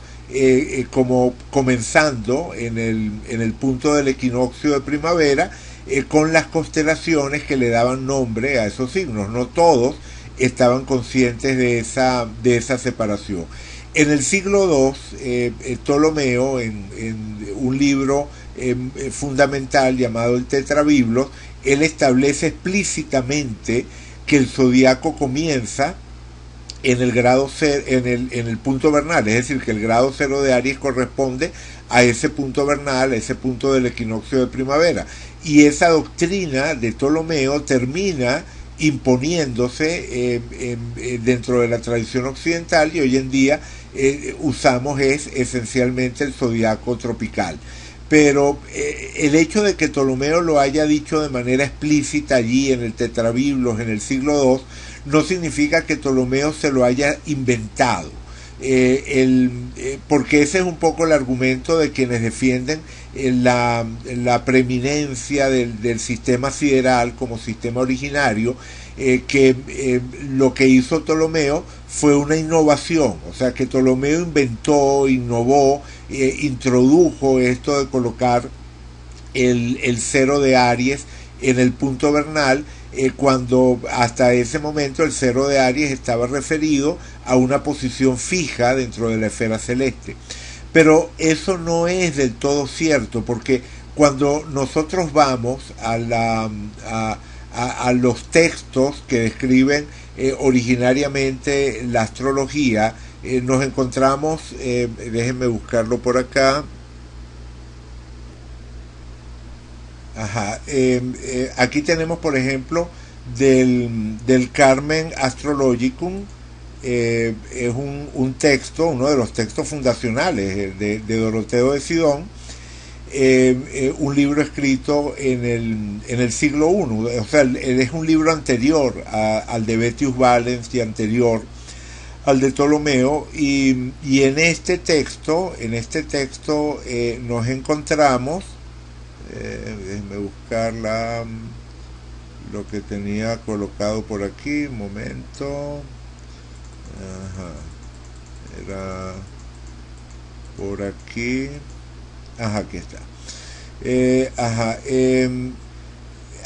como comenzando en el punto del equinoccio de primavera, con las constelaciones que le daban nombre a esos signos. No todos estaban conscientes de esa separación. En el siglo II, Ptolomeo, en un libro fundamental llamado el Tetrabiblos, él establece explícitamente que el zodiaco comienza en el grado cero, en el punto vernal, es decir, que el grado 0 de Aries corresponde a ese punto vernal, a ese punto del equinoccio de primavera. Y esa doctrina de Ptolomeo termina imponiéndose dentro de la tradición occidental, y hoy en día usamos esencialmente el zodiaco tropical. pero el hecho de que Ptolomeo lo haya dicho de manera explícita allí en el Tetrabiblos en el siglo II, no significa que Ptolomeo se lo haya inventado. Porque ese es un poco el argumento de quienes defienden la preeminencia del sistema sideral como sistema originario, que lo que hizo Ptolomeo fue una innovación, o sea que Ptolomeo inventó, innovó, introdujo esto de colocar el cero de Aries en el punto vernal, cuando hasta ese momento el cero de Aries estaba referido a una posición fija dentro de la esfera celeste. Pero eso no es del todo cierto, porque cuando nosotros vamos a los textos que describen originariamente la astrología, nos encontramos, déjenme buscarlo por acá. Aquí tenemos, por ejemplo, del Carmen Astrologicum, es un texto, uno de los textos fundacionales de Doroteo de Sidón, un libro escrito en el siglo I, o sea, es un libro anterior al de Betius Valens y anterior al de Ptolomeo, y en este texto nos encontramos, déjenme buscar lo que tenía colocado por aquí, un momento. Era por aquí. Aquí está.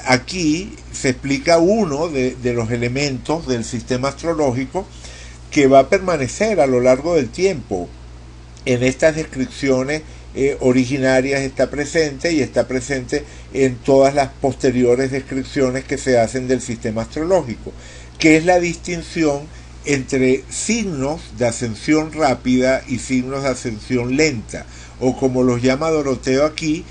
Aquí se explica uno de los elementos del sistema astrológico que va a permanecer a lo largo del tiempo. En estas descripciones originarias está presente, y está presente en todas las posteriores descripciones que se hacen del sistema astrológico, que es la distinción entre signos de ascensión rápida y signos de ascensión lenta, o como los llama Doroteo aquí,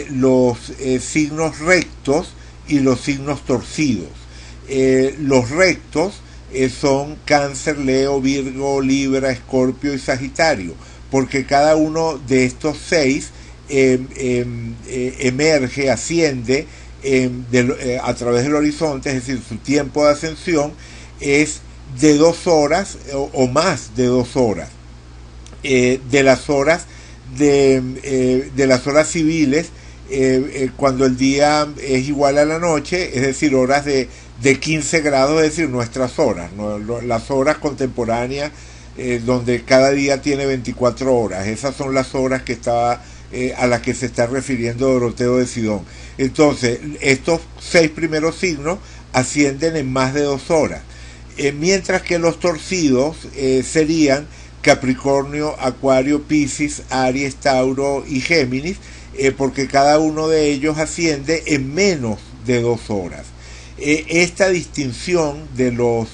los signos rectos y los signos torcidos. Los rectos son Cáncer, Leo, Virgo, Libra, Escorpio y Sagitario, porque cada uno de estos 6 emerge, asciende a través del horizonte, es decir, su tiempo de ascensión es de 2 horas o más de 2 horas. De las horas civiles, cuando el día es igual a la noche, es decir, horas de 15 grados, es decir, nuestras horas, ¿no? Las horas contemporáneas, donde cada día tiene 24 horas. Esas son las horas que a las que se está refiriendo Doroteo de Sidón. Entonces, estos 6 primeros signos ascienden en más de 2 horas, mientras que los torcidos serían Capricornio, Acuario, Piscis, Aries, Tauro y Géminis, porque cada uno de ellos asciende en menos de 2 horas. Esta distinción de los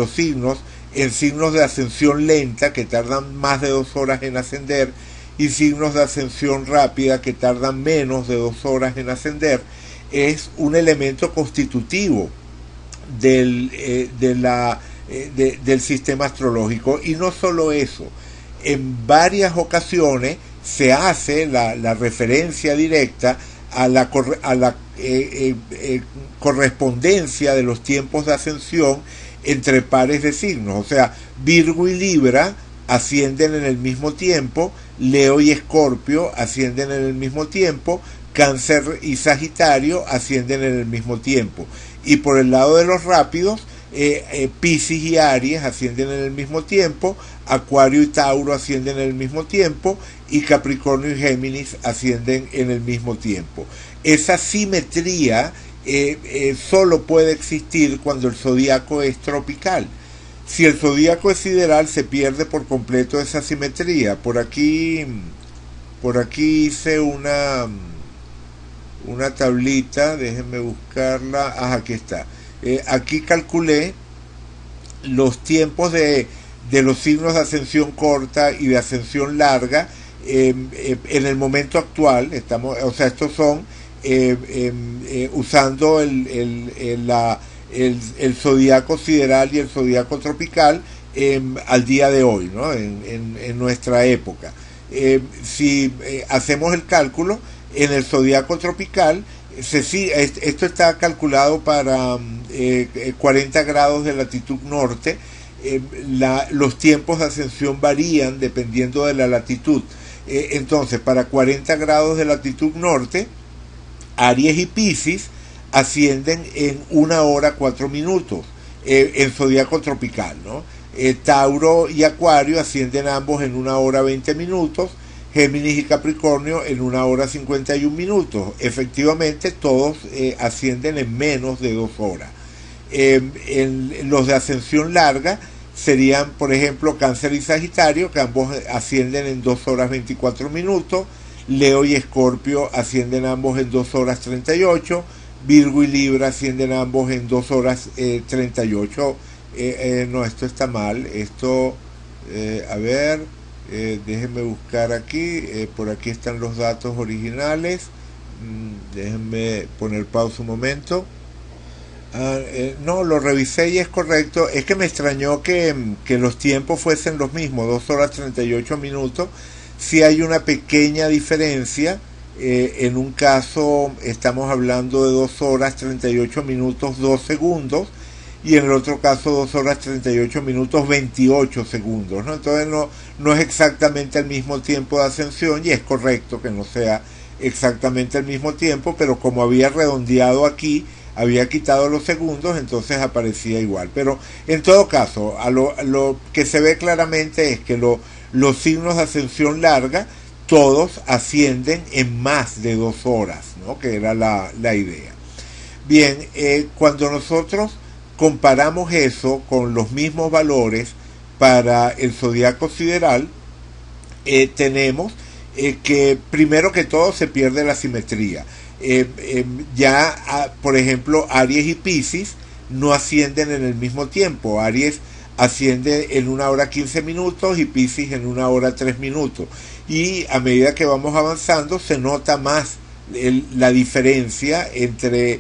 signos en signos de ascensión lenta, que tardan más de 2 horas en ascender, y signos de ascensión rápida, que tardan menos de 2 horas en ascender, es un elemento constitutivo del sistema astrológico. Y no solo eso, en varias ocasiones se hace la referencia directa a la correspondencia de los tiempos de ascensión entre pares de signos. O sea, Virgo y Libra ascienden en el mismo tiempo, Leo y Escorpio ascienden en el mismo tiempo, Cáncer y Sagitario ascienden en el mismo tiempo. Y por el lado de los rápidos, Piscis y Aries ascienden en el mismo tiempo, Acuario y Tauro ascienden en el mismo tiempo, y Capricornio y Géminis ascienden en el mismo tiempo. Esa simetría solo puede existir cuando el zodíaco es tropical. Si el zodíaco es sideral, se pierde por completo esa simetría. Por aquí hice una tablita, déjenme buscarla. Aquí está. Aquí calculé los tiempos de los signos de ascensión corta y de ascensión larga en el momento actual. Estos son usando el zodíaco sideral y el zodíaco tropical al día de hoy, ¿no? En nuestra época. Si hacemos el cálculo, en el zodiaco tropical, esto está calculado para 40 grados de latitud norte. Los tiempos de ascensión varían dependiendo de la latitud. Entonces, para 40 grados de latitud norte, Aries y Piscis ascienden en 1 hora 4 minutos en zodiaco tropical, ¿no? Tauro y Acuario ascienden ambos en 1 hora 20 minutos, Géminis y Capricornio en 1 hora 51 minutos. Efectivamente, todos ascienden en menos de 2 horas. Los de ascensión larga serían, por ejemplo, Cáncer y Sagitario, que ambos ascienden en 2 horas 24 minutos. Leo y Escorpio ascienden ambos en 2 horas 38. Virgo y Libra ascienden ambos en 2 horas 38. No, esto está mal. Esto, a ver, déjenme buscar aquí. Por aquí están los datos originales. Déjenme poner pausa un momento. No, lo revisé y es correcto. Es que me extrañó que los tiempos fuesen los mismos, 2 horas 38 minutos. Sí hay una pequeña diferencia. En un caso estamos hablando de 2 horas 38 minutos 2 segundos y en el otro caso 2 horas 38 minutos 28 segundos, ¿no? Entonces no es exactamente el mismo tiempo de ascensión, y es correcto que no sea exactamente el mismo tiempo, pero como había redondeado aquí, había quitado los segundos, entonces aparecía igual. Pero en todo caso, lo que se ve claramente es que los signos de ascensión larga todos ascienden en más de 2 horas, ¿no? Que era la idea. Bien, cuando nosotros comparamos eso con los mismos valores para el zodiaco sideral, tenemos que primero que todo se pierde la simetría. Por ejemplo, Aries y Piscis no ascienden en el mismo tiempo. Aries asciende en 1 hora 15 minutos y Piscis en 1 hora 3 minutos. Y a medida que vamos avanzando se nota más la diferencia entre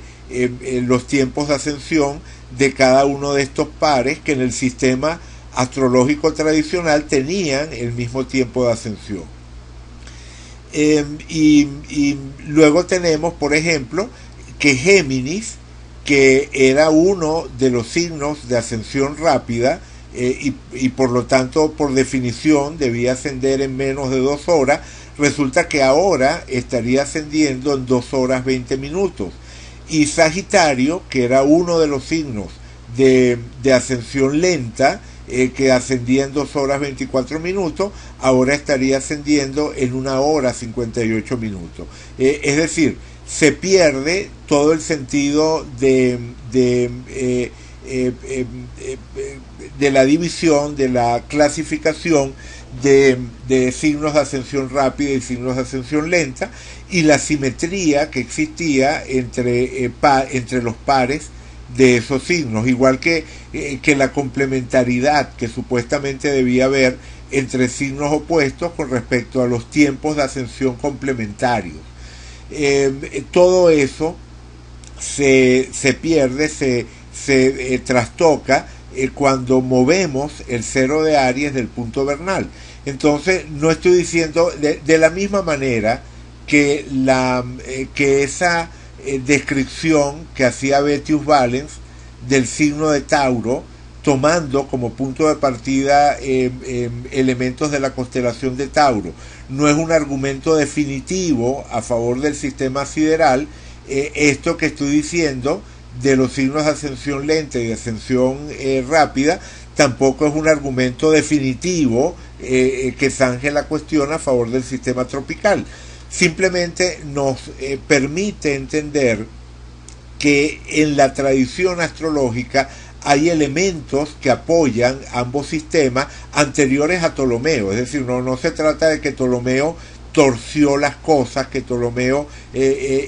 los tiempos de ascensión de cada uno de estos pares, que en el sistema astrológico tradicional tenían el mismo tiempo de ascensión. Y luego tenemos, por ejemplo, que Géminis, que era uno de los signos de ascensión rápida, y por lo tanto, por definición, debía ascender en menos de 2 horas, resulta que ahora estaría ascendiendo en 2 horas 20 minutos. Y Sagitario, que era uno de los signos de ascensión lenta, que ascendía en 2 horas 24 minutos, ahora estaría ascendiendo en 1 hora 58 minutos. Es decir, se pierde todo el sentido de la división, de la clasificación de signos de ascensión rápida y signos de ascensión lenta, y la simetría que existía entre los pares de esos signos, igual que la complementariedad que supuestamente debía haber entre signos opuestos con respecto a los tiempos de ascensión complementarios. Todo eso se pierde, se trastoca cuando movemos el cero de Aries del punto vernal. Entonces, no estoy diciendo de la misma manera que esa descripción que hacía Betius Valens del signo de Tauro, tomando como punto de partida elementos de la constelación de Tauro, no es un argumento definitivo a favor del sistema sideral. Esto que estoy diciendo de los signos de ascensión lenta y de ascensión rápida tampoco es un argumento definitivo que zanje la cuestión a favor del sistema tropical. Simplemente nos permite entender que en la tradición astrológica hay elementos que apoyan ambos sistemas anteriores a Ptolomeo. Es decir, no se trata de que Ptolomeo torció las cosas, que Ptolomeo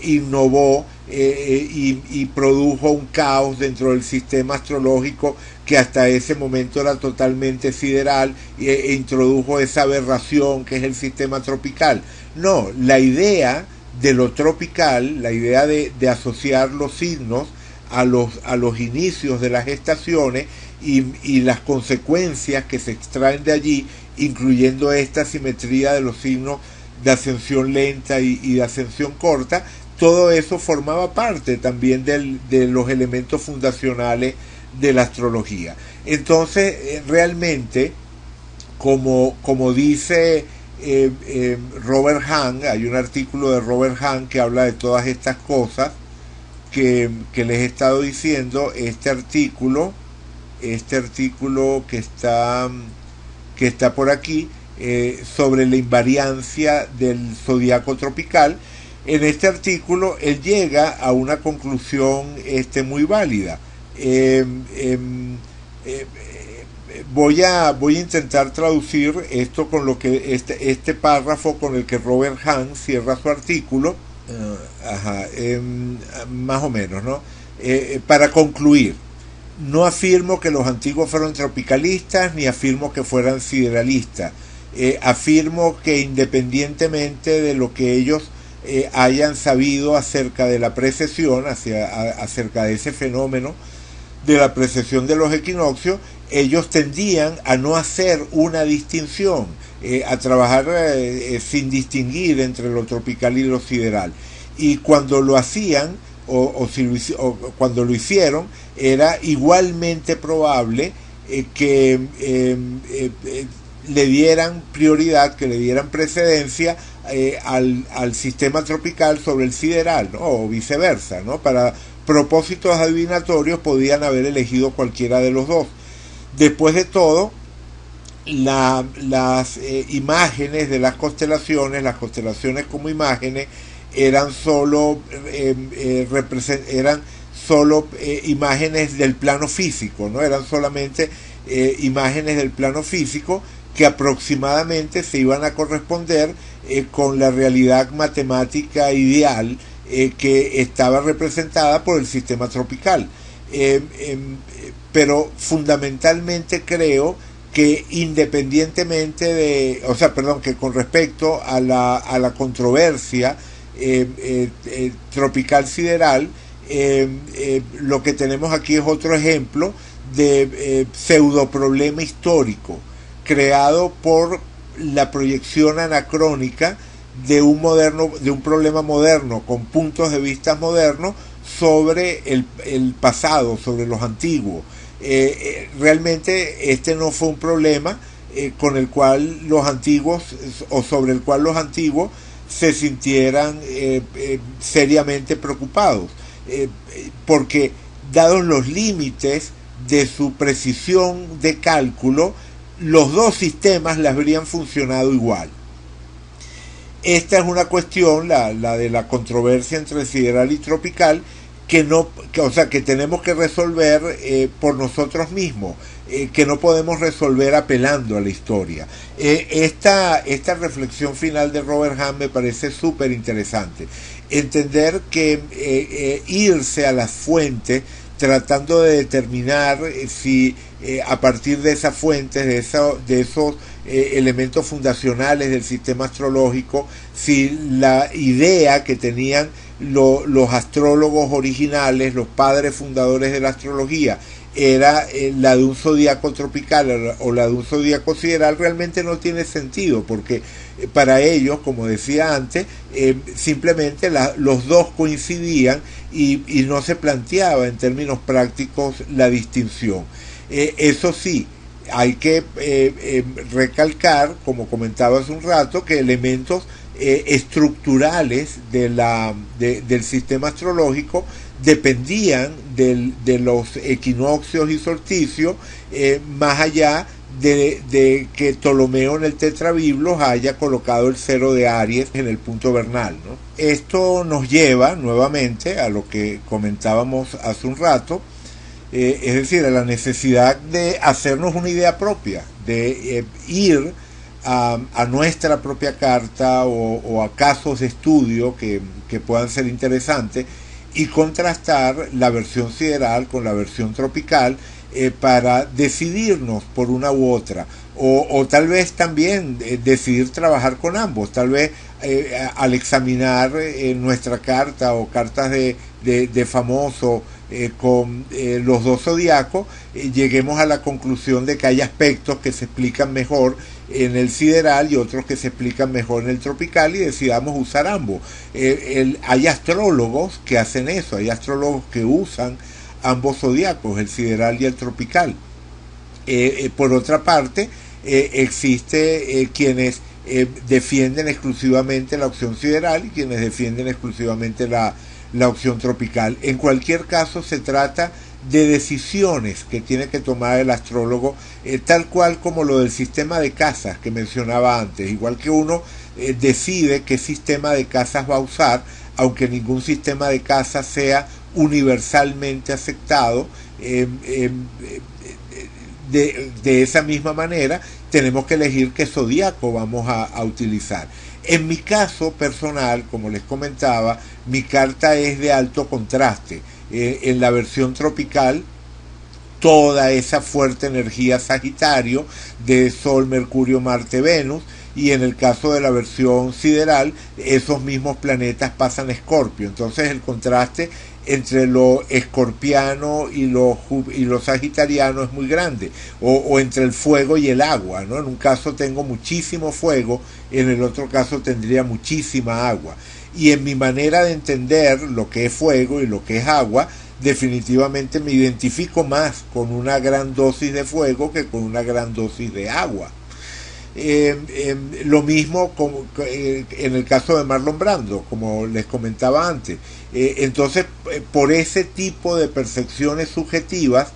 innovó y produjo un caos dentro del sistema astrológico que hasta ese momento era totalmente sideral, e introdujo esa aberración que es el sistema tropical. No, la idea de lo tropical, la idea de asociar los signos a los inicios de las estaciones y las consecuencias que se extraen de allí, incluyendo esta simetría de los signos de ascensión lenta y de ascensión corta. Todo eso formaba parte también de los elementos fundacionales de la astrología. Entonces, realmente, como dice Robert Hahn, hay un artículo de Robert Hahn que habla de todas estas cosas que les he estado diciendo. Este artículo que está por aquí, sobre la invariancia del zodiaco tropical. En este artículo él llega a una conclusión muy válida. Voy a intentar traducir esto con lo que este párrafo con el que Robert Hahn cierra su artículo, más o menos, ¿no? Para concluir, no afirmo que los antiguos fueron tropicalistas, ni afirmo que fueran sideralistas. Afirmo que independientemente de lo que ellos hayan sabido acerca de la precesión, acerca de ese fenómeno de la precesión de los equinoccios, ellos tendían a no hacer una distinción, a trabajar sin distinguir entre lo tropical y lo sideral. Y cuando lo hacían, o cuando lo hicieron, era igualmente probable que le dieran prioridad, que le dieran precedencia al sistema tropical sobre el sideral, ¿no? O viceversa, ¿no? Para propósitos adivinatorios podían haber elegido cualquiera de los dos. Después de todo, las imágenes de las constelaciones como imágenes, eran solo imágenes del plano físico, ¿no? Eran solamente imágenes del plano físico que aproximadamente se iban a corresponder con la realidad matemática ideal que estaba representada por el sistema tropical. Pero fundamentalmente creo que independientemente que con respecto a la controversia tropical sideral, lo que tenemos aquí es otro ejemplo de pseudo problema histórico creado por la proyección anacrónica de un problema moderno con puntos de vista modernos sobre el pasado, sobre los antiguos. Realmente este no fue un problema con el cual los antiguos, o sobre el cual los antiguos se sintieran seriamente preocupados, porque dados los límites de su precisión de cálculo, los dos sistemas les habrían funcionado igual. Esta es una cuestión, la de la controversia entre sideral y tropical, que tenemos que resolver por nosotros mismos, que no podemos resolver apelando a la historia. Esta reflexión final de Robert Hahn me parece súper interesante. Entender que irse a las fuentes tratando de determinar si a partir de esas fuentes, de esos elementos fundacionales del sistema astrológico, si la idea que tenían los astrólogos originales, los padres fundadores de la astrología, era la de un zodíaco tropical o la de un zodíaco sideral, realmente no tiene sentido, porque para ellos, como decía antes, simplemente los dos coincidían y no se planteaba en términos prácticos la distinción. Eso sí, hay que recalcar, como comentaba hace un rato, que elementos estructurales del sistema astrológico dependían de los equinoccios y solsticios, más allá de que Ptolomeo en el Tetrabiblos haya colocado el cero de Aries en el punto vernal, ¿no? Esto nos lleva nuevamente a lo que comentábamos hace un rato, es decir, a la necesidad de hacernos una idea propia, de ir a nuestra propia carta o a casos de estudio que puedan ser interesantes y contrastar la versión sideral con la versión tropical para decidirnos por una u otra, o tal vez también decidir trabajar con ambos. Tal vez al examinar nuestra carta o cartas de famosos con los dos zodiacos, lleguemos a la conclusión de que hay aspectos que se explican mejor en el sideral y otros que se explican mejor en el tropical, y decidamos usar ambos. Hay astrólogos que hacen eso, hay astrólogos que usan ambos zodiacos, el sideral y el tropical. Por otra parte, existe quienes defienden exclusivamente la opción sideral y quienes defienden exclusivamente la opción tropical. En cualquier caso, se trata de decisiones que tiene que tomar el astrólogo, tal cual como lo del sistema de casas que mencionaba antes. Igual que uno decide qué sistema de casas va a usar, aunque ningún sistema de casas sea universalmente aceptado, de esa misma manera tenemos que elegir qué zodiaco vamos a utilizar. En mi caso personal, como les comentaba, mi carta es de alto contraste. En la versión tropical, toda esa fuerte energía Sagitario de Sol, Mercurio, Marte, Venus, y en el caso de la versión sideral, esos mismos planetas pasan a Escorpio. Entonces el contraste entre lo escorpiano y lo sagitariano es muy grande, o entre el fuego y el agua, ¿no? En un caso tengo muchísimo fuego, en el otro caso tendría muchísima agua. Y en mi manera de entender lo que es fuego y lo que es agua, definitivamente me identifico más con una gran dosis de fuego que con una gran dosis de agua. Lo mismo en el caso de Marlon Brando, como les comentaba antes. Entonces, por ese tipo de percepciones subjetivas,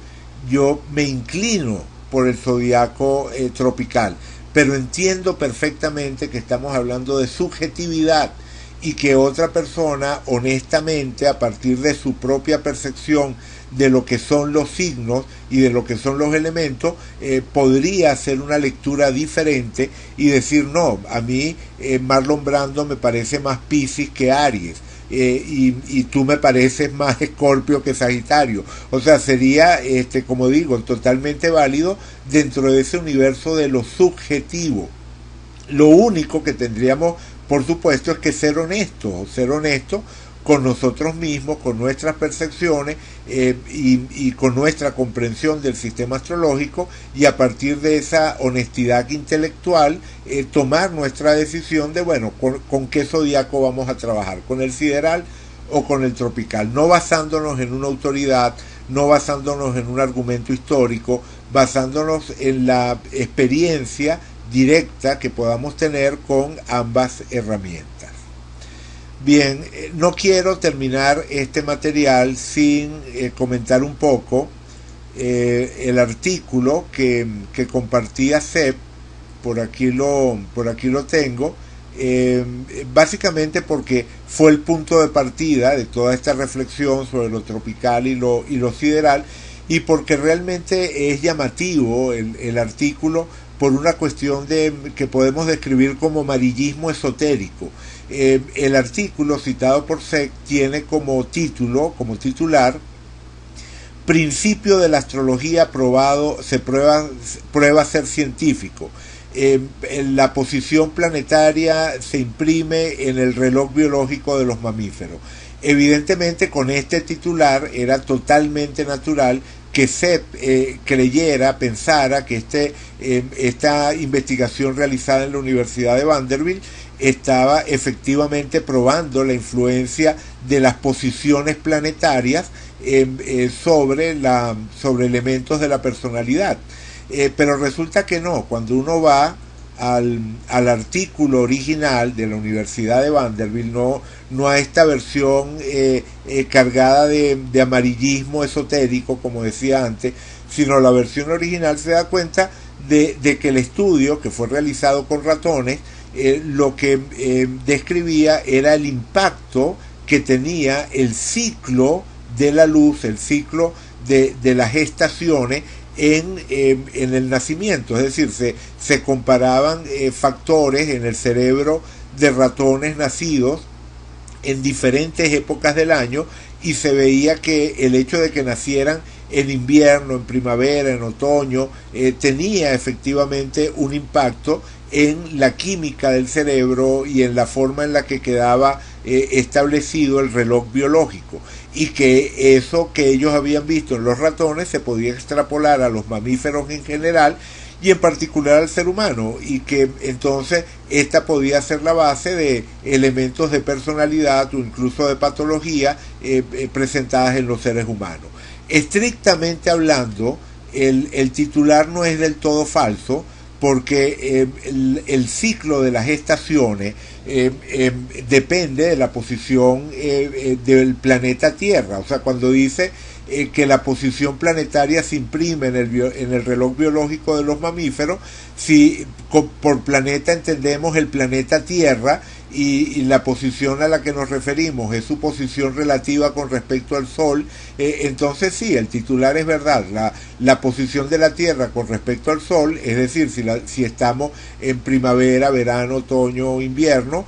yo me inclino por el zodiaco tropical, pero entiendo perfectamente que estamos hablando de subjetividad y que otra persona, honestamente, a partir de su propia percepción de lo que son los signos y de lo que son los elementos, podría hacer una lectura diferente y decir, no, a mí Marlon Brando me parece más Piscis que Aries, y tú me pareces más Escorpio que Sagitario. O sea, sería, como digo, totalmente válido dentro de ese universo de lo subjetivo. Lo único que tendríamos, por supuesto, es que ser honestos con nosotros mismos, con nuestras percepciones y con nuestra comprensión del sistema astrológico, y a partir de esa honestidad intelectual tomar nuestra decisión de, bueno, con qué zodiaco vamos a trabajar, con el sideral o con el tropical, no basándonos en una autoridad, no basándonos en un argumento histórico, basándonos en la experiencia directa que podamos tener con ambas herramientas. Bien, no quiero terminar este material sin comentar un poco el artículo que compartía Seb. Por aquí lo tengo, básicamente porque fue el punto de partida de toda esta reflexión sobre lo tropical y lo sideral, y porque realmente es llamativo el artículo por una cuestión que podemos describir como amarillismo esotérico. El artículo citado por Seb tiene como titular: Principio de la astrología probado, prueba ser científico. La posición planetaria se imprime en el reloj biológico de los mamíferos. Evidentemente, con este titular era totalmente natural que Seb pensara que esta investigación realizada en la Universidad de Vanderbilt estaba efectivamente probando la influencia de las posiciones planetarias sobre elementos de la personalidad. Pero resulta que no. Cuando uno va al artículo original de la Universidad de Vanderbilt, no a esta versión cargada de amarillismo esotérico, como decía antes, sino la versión original, se da cuenta de que el estudio, que fue realizado con ratones, lo que describía era el impacto que tenía el ciclo de la luz, el ciclo de las estaciones en el nacimiento. Es decir, se comparaban factores en el cerebro de ratones nacidos en diferentes épocas del año, y se veía que el hecho de que nacieran en invierno, en primavera, en otoño, tenía efectivamente un impacto en la química del cerebro y en la forma en la que quedaba establecido el reloj biológico, y que eso que ellos habían visto en los ratones se podía extrapolar a los mamíferos en general y en particular al ser humano, y que entonces esta podía ser la base de elementos de personalidad o incluso de patología presentadas en los seres humanos. Estrictamente hablando, el titular no es del todo falso, porque el ciclo de las estaciones depende de la posición del planeta Tierra. O sea, cuando dice que la posición planetaria se imprime en el reloj biológico de los mamíferos, si por planeta entendemos el planeta Tierra, y la posición a la que nos referimos es su posición relativa con respecto al Sol, entonces sí, el titular es verdad. La posición de la Tierra con respecto al Sol, es decir, si estamos en primavera, verano, otoño o invierno,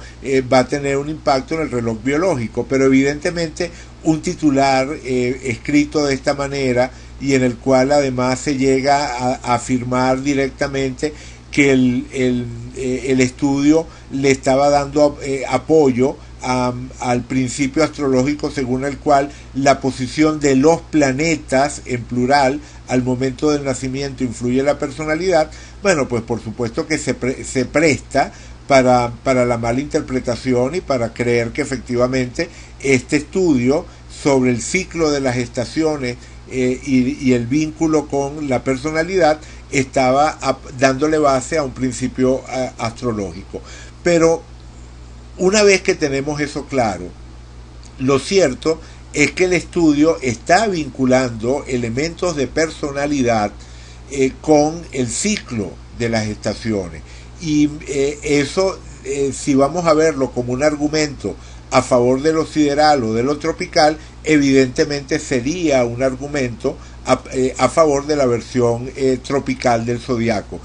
va a tener un impacto en el reloj biológico, pero evidentemente un titular escrito de esta manera, y en el cual además se llega a afirmar directamente que el estudio le estaba dando apoyo al principio astrológico según el cual la posición de los planetas en plural al momento del nacimiento influye en la personalidad. Bueno, pues por supuesto que se presta para la mala interpretación y para creer que efectivamente este estudio sobre el ciclo de las estaciones y el vínculo con la personalidad estaba dándole base a un principio astrológico. Pero una vez que tenemos eso claro, lo cierto es que el estudio está vinculando elementos de personalidad con el ciclo de las estaciones, y eso, si vamos a verlo como un argumento a favor de lo sideral o de lo tropical, evidentemente sería un argumento a favor de la versión tropical del zodiaco.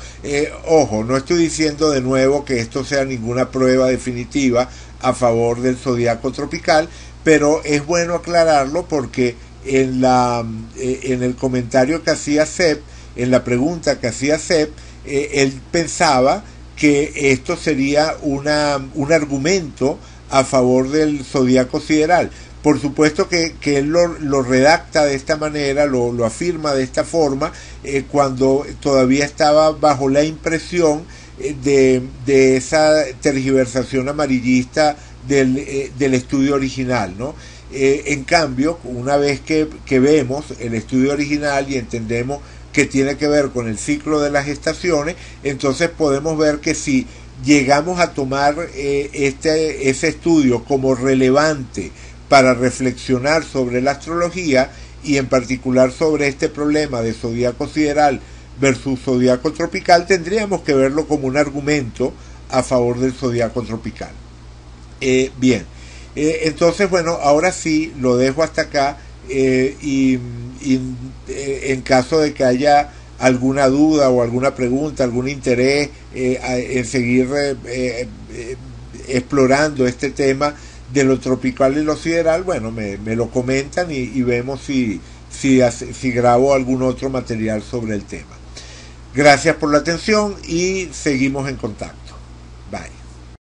Ojo, no estoy diciendo de nuevo que esto sea ninguna prueba definitiva a favor del zodiaco tropical, pero es bueno aclararlo porque en el comentario que hacía Sepp, en la pregunta que hacía Sepp, él pensaba que esto sería un argumento a favor del zodiaco sideral. Por supuesto que él lo redacta de esta manera, lo afirma de esta forma, cuando todavía estaba bajo la impresión de esa tergiversación amarillista del estudio original, ¿no? En cambio, una vez que vemos el estudio original y entendemos que tiene que ver con el ciclo de las estaciones, entonces podemos ver que si llegamos a tomar ese estudio como relevante para reflexionar sobre la astrología, y en particular sobre este problema de zodiaco sideral versus zodiaco tropical, tendríamos que verlo como un argumento a favor del zodiaco tropical. Bien, entonces bueno, ahora sí lo dejo hasta acá, y en caso de que haya alguna duda o alguna pregunta, algún interés en seguir explorando este tema de lo tropical y lo sideral, bueno, me lo comentan y vemos si grabo algún otro material sobre el tema. Gracias por la atención y seguimos en contacto.